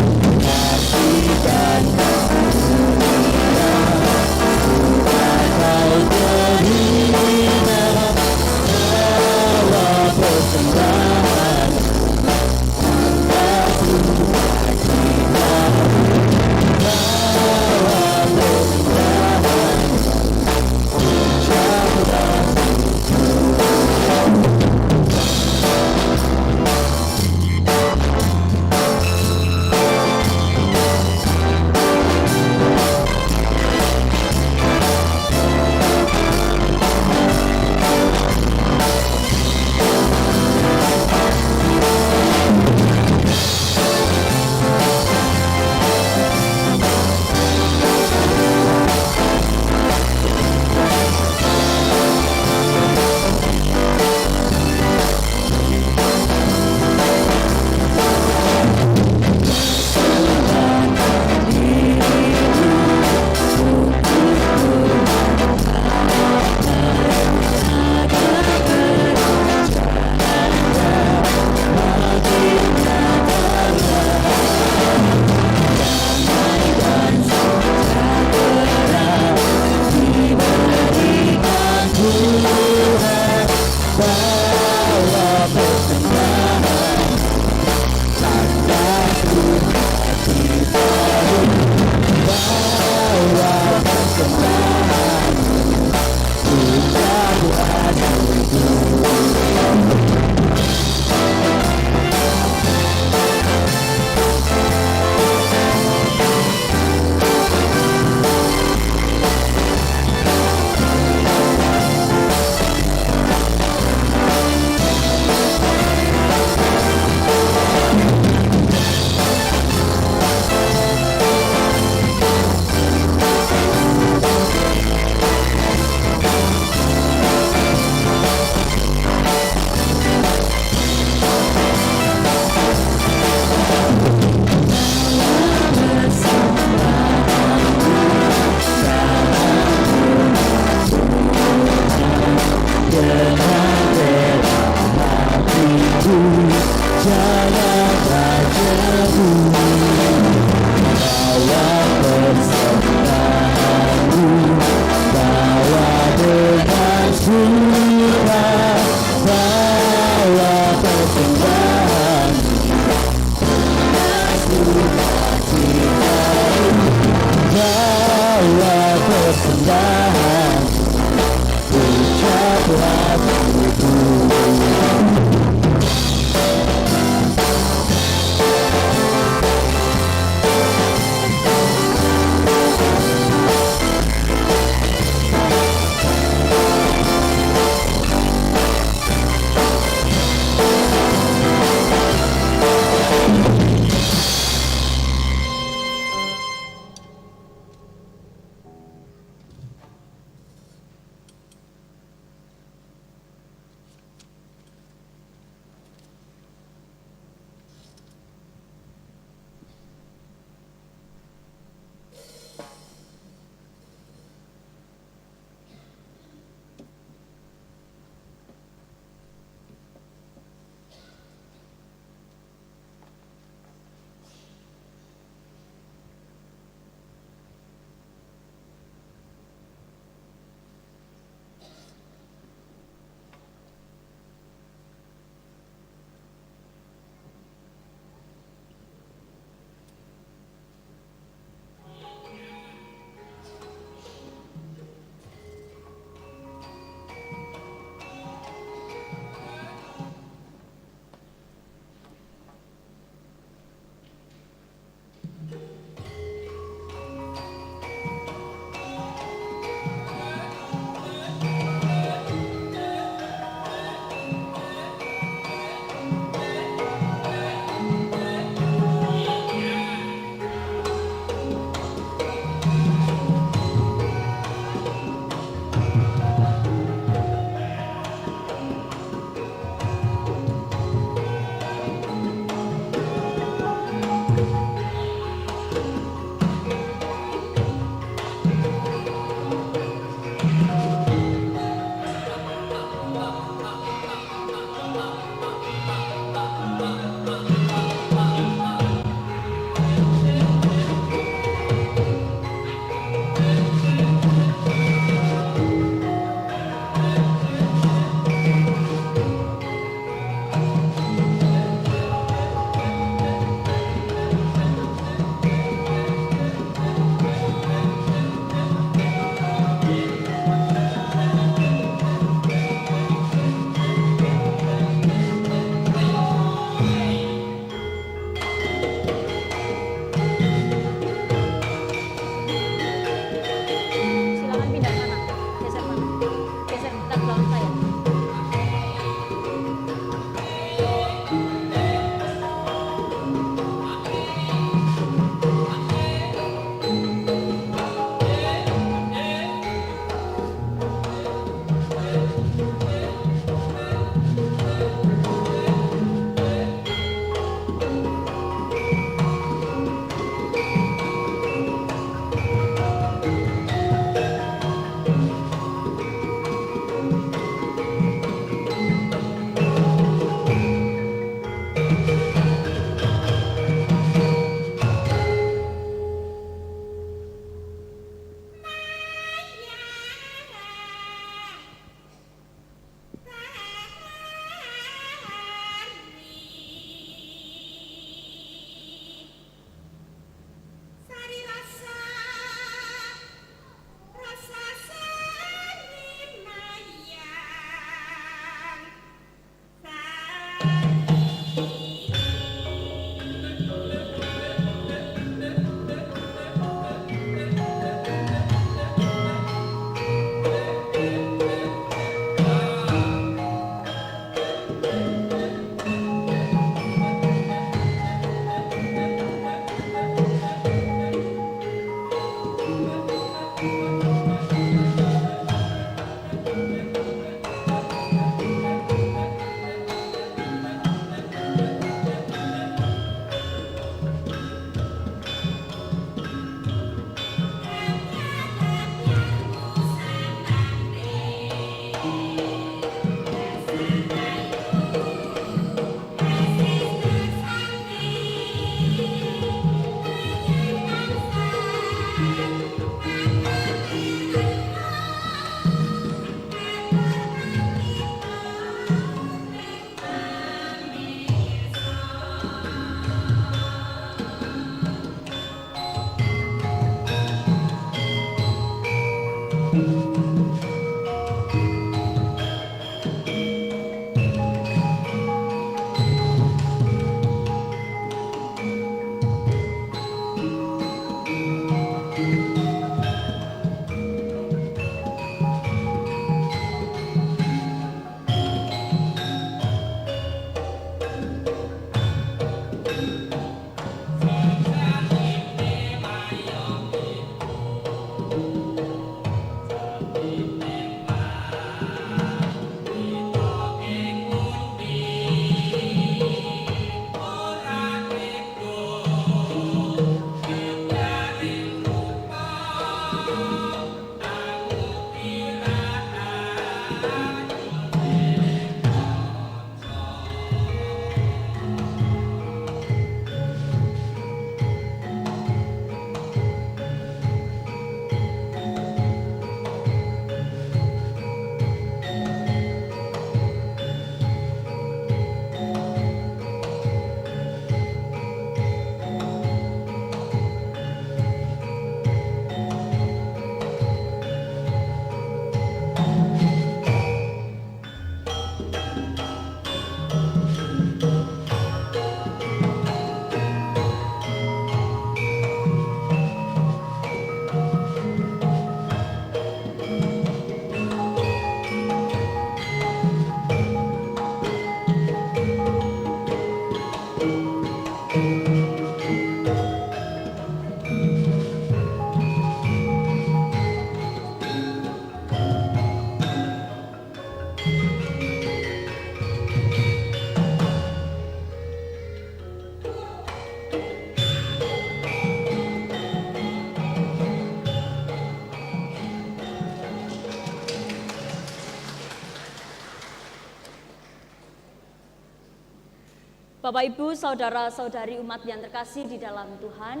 Bapak, Ibu, saudara-saudari umat yang terkasih di dalam Tuhan,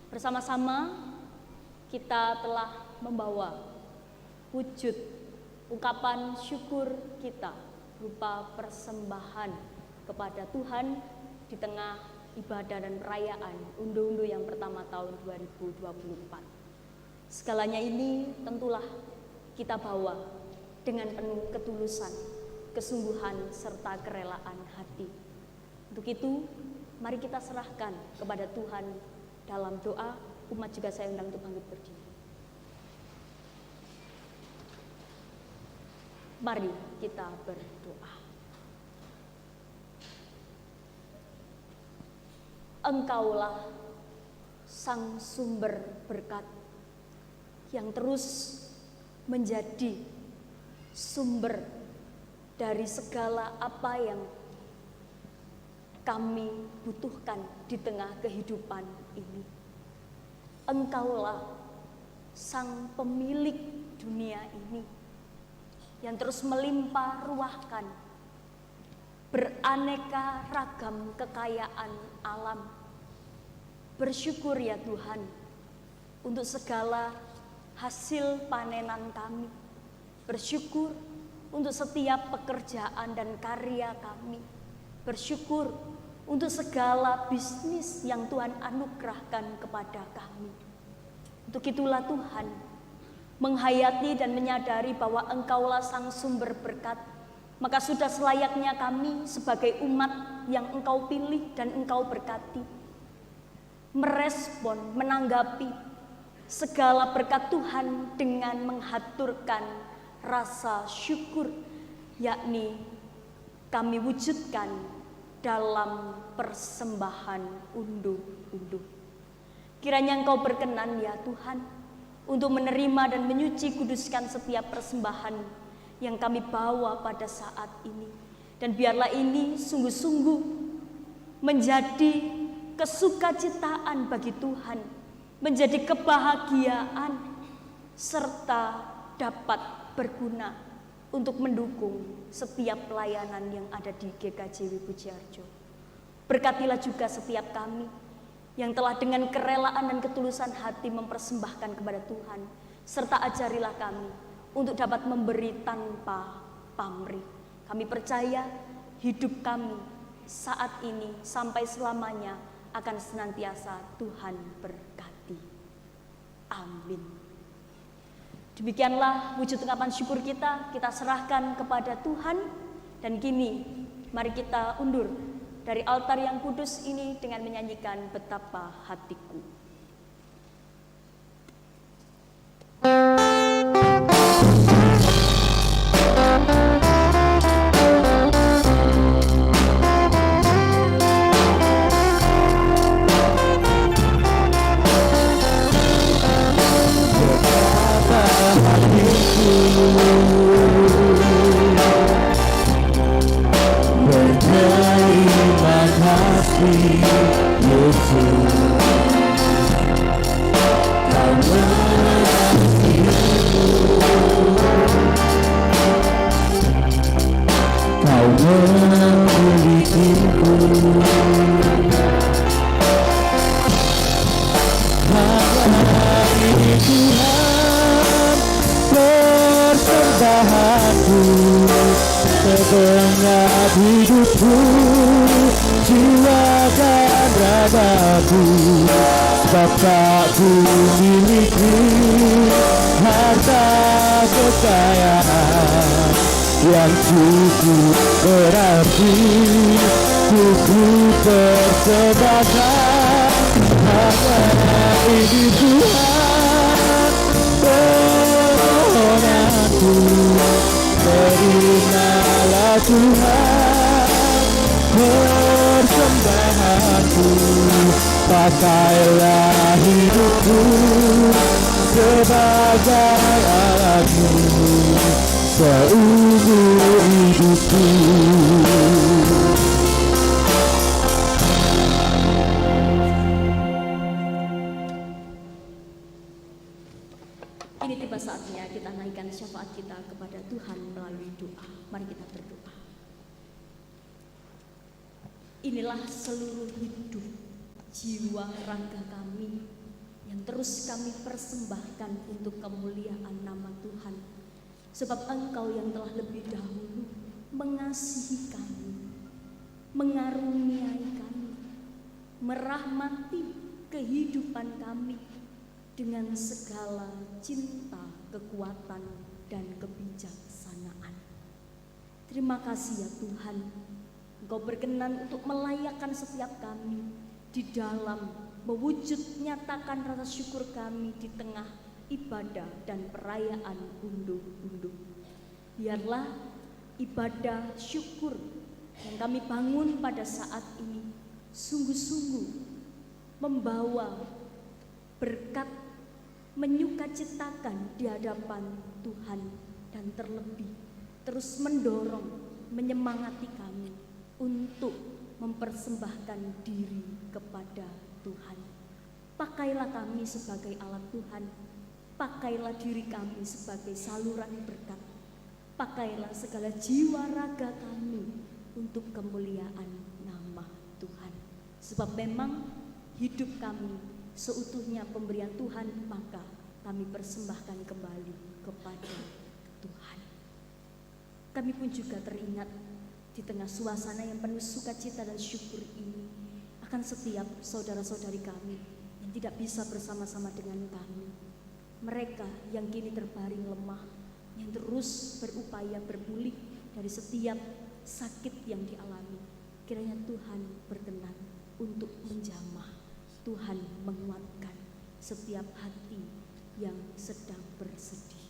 bersama-sama kita telah membawa wujud ungkapan syukur kita berupa persembahan kepada Tuhan di tengah ibadah dan perayaan unduh-unduh yang pertama tahun 2024. Segalanya ini tentulah kita bawa dengan penuh ketulusan, kesungguhan, serta kerelaan hati. Untuk itu, mari kita serahkan kepada Tuhan dalam doa. Umat juga saya undang untuk bangkit berdiri. Mari kita berdoa. Engkaulah Sang Sumber berkat yang terus menjadi sumber dari segala apa yang kami butuhkan di tengah kehidupan ini. Engkaulah Sang Pemilik dunia ini yang terus melimpah ruahkan beraneka ragam kekayaan alam. Bersyukur ya Tuhan untuk segala hasil panenan kami. Bersyukur untuk setiap pekerjaan dan karya kami. Bersyukur untuk segala bisnis yang Tuhan anugerahkan kepada kami. Untuk itulah Tuhan menghayati dan menyadari bahwa Engkaulah Sang Sumber berkat, maka sudah selayaknya kami sebagai umat yang Engkau pilih dan Engkau berkati, merespon, menanggapi segala berkat Tuhan dengan menghaturkan rasa syukur, yakni kami wujudkan dalam persembahan unduh-unduh. Kiranya Engkau berkenan ya Tuhan untuk menerima dan menyuci kuduskan setiap persembahan yang kami bawa pada saat ini. Dan biarlah ini sungguh-sungguh menjadi kesukacitaan bagi Tuhan, menjadi kebahagiaan, serta dapat berguna untuk mendukung setiap pelayanan yang ada di GKJ Pujiarjo. Berkatilah juga setiap kami yang telah dengan kerelaan dan ketulusan hati mempersembahkan kepada Tuhan, serta ajarilah kami untuk dapat memberi tanpa pamrih. Kami percaya hidup kami saat ini sampai selamanya akan senantiasa Tuhan berkati. Amin. Demikianlah wujud ungkapan syukur kita serahkan kepada Tuhan. Dan kini mari kita undur dari altar yang kudus ini dengan menyanyikan Betapa Hatiku. Berterima kasih Yesus, Kau mengasihiku, Kau memilikiku. Hari ini Tuhan persembahanku, segenap hidupku, jiwa dan ragaku, sebab tak ku miliki harta kekayaan yang cukup berarti ku persembahkan. Hanya ini Tuhan permohonanku, terimalah Tuhan persembahanku, pakailah hidupku sebagai alatmu seumur hidupku. Kini tiba saatnya kita naikkan syafaat kita kepada Tuhan melalui doa. Mari kita berdoa. Inilah seluruh hidup, jiwa, raga kami yang terus kami persembahkan untuk kemuliaan nama Tuhan. Sebab Engkau yang telah lebih dahulu mengasihi kami, mengaruniai kami, merahmati kehidupan kami dengan segala cinta, kekuatan, dan kebijaksanaan. Terima kasih ya Tuhan, Engkau berkenan untuk melayakkan setiap kami di dalam mewujud nyatakan rasa syukur kami di tengah ibadah dan perayaan unduh-unduh. Biarlah ibadah syukur yang kami bangun pada saat ini sungguh-sungguh membawa berkat, menyukacitakan di hadapan Tuhan, dan terlebih terus mendorong, menyemangati kami untuk mempersembahkan diri kepada Tuhan. Pakailah kami sebagai alat Tuhan, pakailah diri kami sebagai saluran berkat, pakailah segala jiwa raga kami untuk kemuliaan nama Tuhan. Sebab memang hidup kami seutuhnya pemberian Tuhan, maka kami persembahkan kembali kepada Tuhan. Kami pun juga teringat di tengah suasana yang penuh sukacita dan syukur ini akan setiap saudara-saudari kami yang tidak bisa bersama-sama dengan kami. Mereka yang kini terbaring lemah, yang terus berupaya berpulih dari setiap sakit yang dialami. Kiranya Tuhan berkenan untuk menjamah, Tuhan menguatkan setiap hati yang sedang bersedih.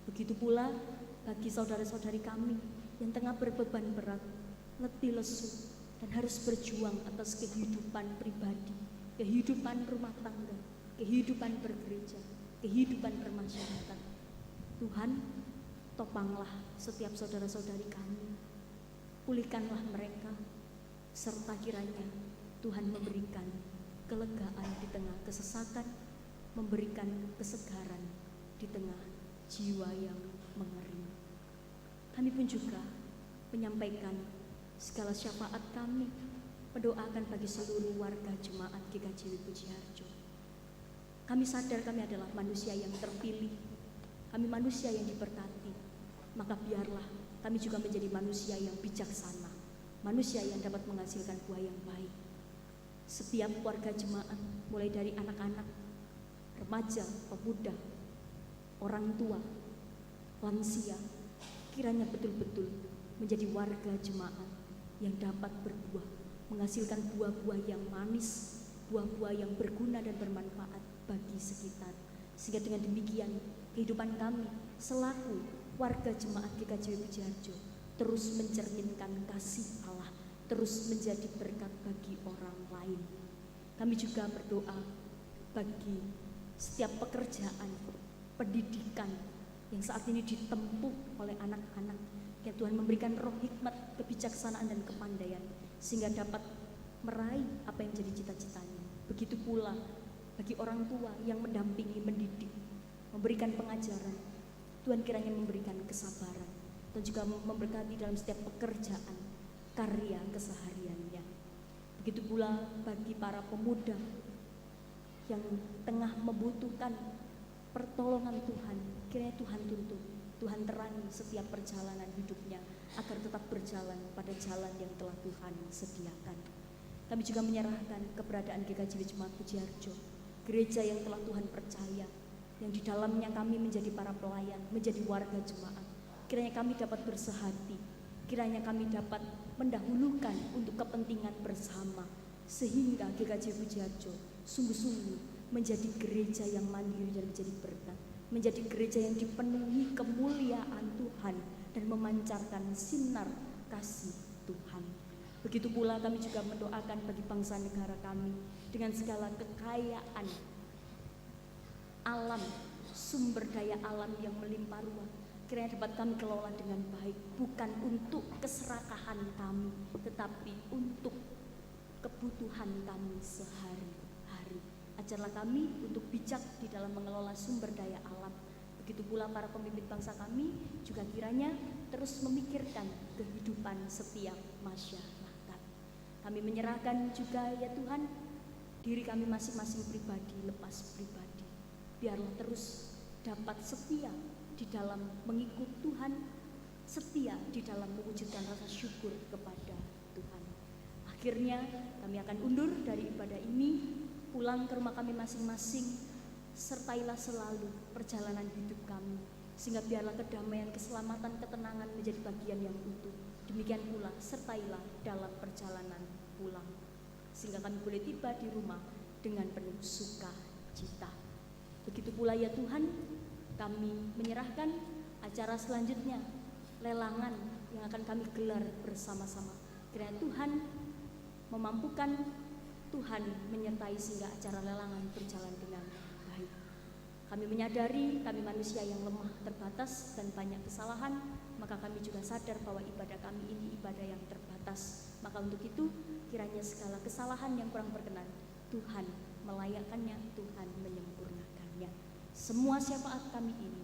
Begitu pula bagi saudara-saudari kami yang tengah berbeban berat, letih lesu, dan harus berjuang atas kehidupan pribadi, kehidupan rumah tangga, kehidupan bergereja, kehidupan bermasyarakat. Tuhan, topanglah setiap saudara-saudari kami, pulihkanlah mereka, serta kiranya Tuhan memberikan kelegaan di tengah kesesakan, memberikan kesegaran di tengah jiwa yang mengering. Kami pun juga menyampaikan segala syafaat kami, mendoakan bagi seluruh warga jemaat GKJ Puji Harjo. Kami sadar kami adalah manusia yang terpilih, kami manusia yang diberkati, maka biarlah kami juga menjadi manusia yang bijaksana, manusia yang dapat menghasilkan buah yang baik. Setiap warga jemaat, mulai dari anak-anak, remaja, pemuda, orang tua, lansia, kiranya betul-betul menjadi warga jemaat yang dapat berbuah, menghasilkan buah-buah yang manis, buah-buah yang berguna dan bermanfaat bagi sekitar. Sehingga dengan demikian kehidupan kami selaku warga jemaat GKJ Puji Harjo terus mencerminkan kasih Allah, terus menjadi berkat bagi orang lain. Kami juga berdoa bagi setiap pekerjaan, pendidikan yang saat ini ditempuh oleh anak-anak, ya Tuhan memberikan roh hikmat, kebijaksanaan dan kepandaian sehingga dapat meraih apa yang menjadi cita-citanya. Begitu pula bagi orang tua yang mendampingi, mendidik, memberikan pengajaran, Tuhan kiranya memberikan kesabaran dan juga memberkati dalam setiap pekerjaan, karya kesehariannya. Begitu pula bagi para pemuda yang tengah membutuhkan pertolongan Tuhan, kiranya Tuhan tuntun, Tuhan terangi setiap perjalanan hidupnya agar tetap berjalan pada jalan yang telah Tuhan sediakan. Kami juga menyerahkan keberadaan GKJ Jemaat Puji Harjo, gereja yang telah Tuhan percaya, yang di dalamnya kami menjadi para pelayan, menjadi warga jemaat. Kiranya kami dapat bersehati, kiranya kami dapat mendahulukan untuk kepentingan bersama, sehingga GKJ Puji Harjo sungguh-sungguh menjadi gereja yang mandiri dan menjadi berkat, menjadi gereja yang dipenuhi kemuliaan Tuhan dan memancarkan sinar kasih Tuhan. Begitu pula kami juga mendoakan bagi bangsa negara kami dengan segala kekayaan alam, sumber daya alam yang melimpah ruah, kiranya dapat kami kelola dengan baik, bukan untuk keserakahan kami, tetapi untuk kebutuhan kami sehari-hari. Ajarlah kami untuk bijak di dalam mengelola sumber daya alam. Begitu pula para pemimpin bangsa kami juga kiranya terus memikirkan kehidupan setiap masyarakat. Kami menyerahkan juga ya Tuhan, diri kami masing-masing pribadi, lepas pribadi. Biarlah terus dapat setia di dalam mengikut Tuhan, setia di dalam mewujudkan rasa syukur kepada Tuhan. Akhirnya kami akan undur dari ibadah ini, pulang ke rumah kami masing-masing. Sertailah selalu perjalanan hidup kami, sehingga biarlah kedamaian, keselamatan, ketenangan menjadi bagian yang utuh. Demikian pula sertailah dalam perjalanan pulang, sehingga kami boleh tiba di rumah dengan penuh sukacita. Begitu pula ya Tuhan, kami menyerahkan acara selanjutnya, lelangan yang akan kami gelar bersama-sama. Kiranya Tuhan memampukan, Tuhan menyertai sehingga acara lelangan berjalan dengan baik. Kami menyadari kami manusia yang lemah, terbatas, dan banyak kesalahan, maka kami juga sadar bahwa ibadah kami ini ibadah yang terbatas. Maka untuk itu, kiranya segala kesalahan yang kurang berkenan, Tuhan melayakkannya, Tuhan menyempurnakannya. Semua syafaat kami ini,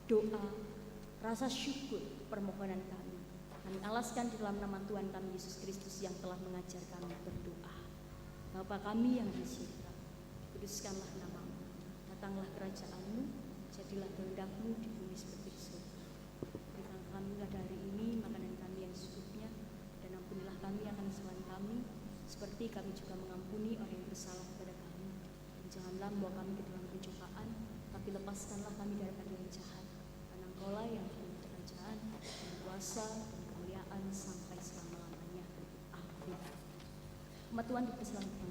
doa, rasa syukur, permohonan kami alaskan di dalam nama Tuhan kami Yesus Kristus yang telah mengajar kami berdoa. Bapa kami yang di surga, kuduskanlah nama-Mu, datanglah kerajaan-Mu, jadilah kehendak-Mu di bumi seperti di surga. Berikan kami pada hari ini makanan kami yang secukupnya, dan ampunilah kami akan kesalahan kami, seperti kami juga mengampuni orang yang bersalah kepada kami. Dan janganlah membawa kami ke dalam pencobaan, tapi lepaskanlah kami daripada yang jahat. Karena Engkaulah yang punya kerajaan, dan kuasa, dan kemuliaan sampai selama-lamanya. Amin. Umat Tuhan diperselamatkan.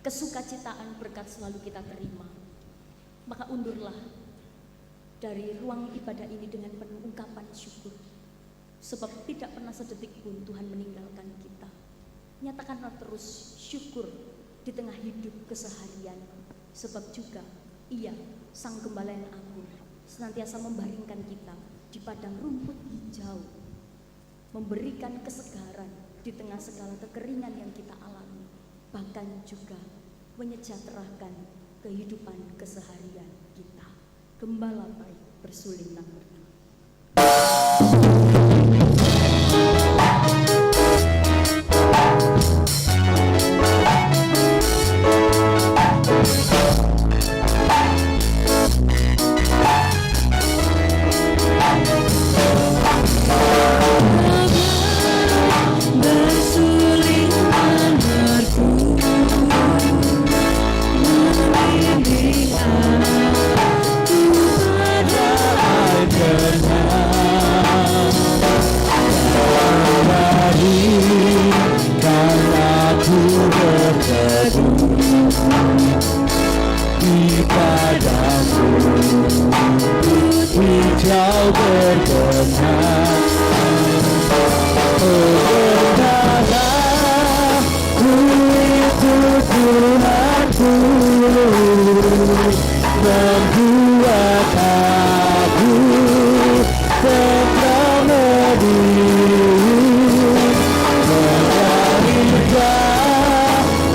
Kesukacitaan berkat selalu kita terima. Maka undurlah dari ruang ibadah ini dengan penuh ungkapan syukur. Sebab tidak pernah sedetik pun Tuhan meninggalkan kita. Nyatakanlah terus syukur di tengah hidup keseharian. Sebab juga Ia, Sang Gembala yang agung, senantiasa membaringkan kita di padang rumput hijau, memberikan kesegaran di tengah segala kekeringan yang kita alami, bahkan juga menyejahterakan kehidupan keseharian kita. Gembala baik bersulintang bernama. Hijau berbenah, oh benarlah ku itu Tuhanku, membuat aku tentram medit, mengalir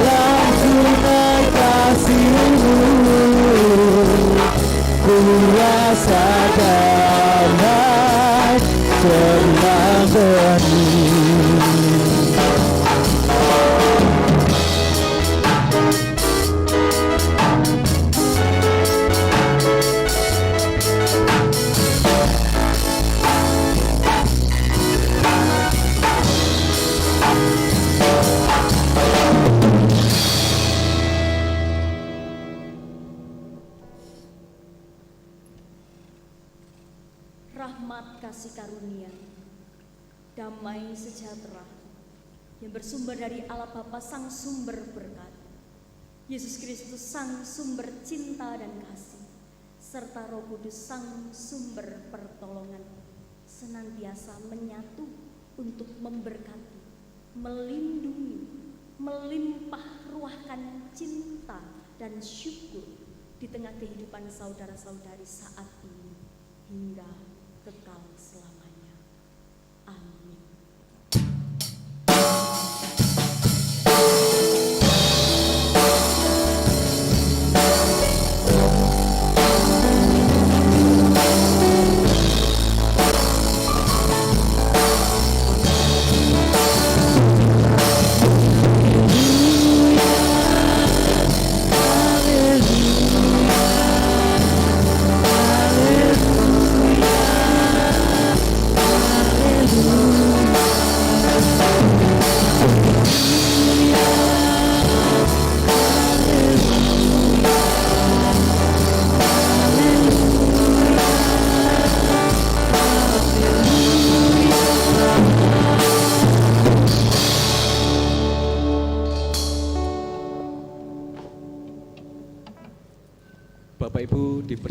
langsung naik kasih-Mu. Kuasa damai tenang bening. Rahmat kasih karunia, damai sejahtera yang bersumber dari Allah Bapa Sang Sumber Berkat, Yesus Kristus Sang Sumber Cinta dan Kasih, serta Roh Kudus Sang Sumber Pertolongan, senantiasa menyatu untuk memberkati, melindungi, melimpah ruahkan cinta dan syukur di tengah kehidupan saudara-saudari saat ini hingga kekal selamanya. Amin.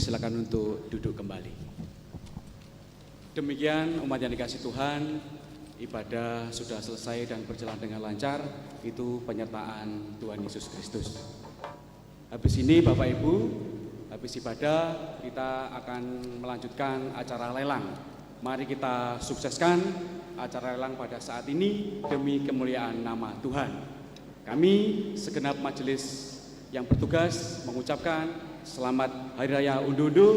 dipersilakan untuk duduk kembali. Demikian umat yang dikasih Tuhan, ibadah sudah selesai dan berjalan dengan lancar. Itu penyertaan Tuhan Yesus Kristus. Habis ini Bapak Ibu, habis ibadah kita akan melanjutkan acara lelang. Mari kita sukseskan acara lelang pada saat ini demi kemuliaan nama Tuhan. Kami segenap majelis yang bertugas mengucapkan selamat Hari Raya Undu-Undu,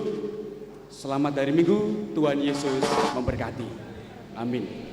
selamat hari Minggu, Tuhan Yesus memberkati. Amin.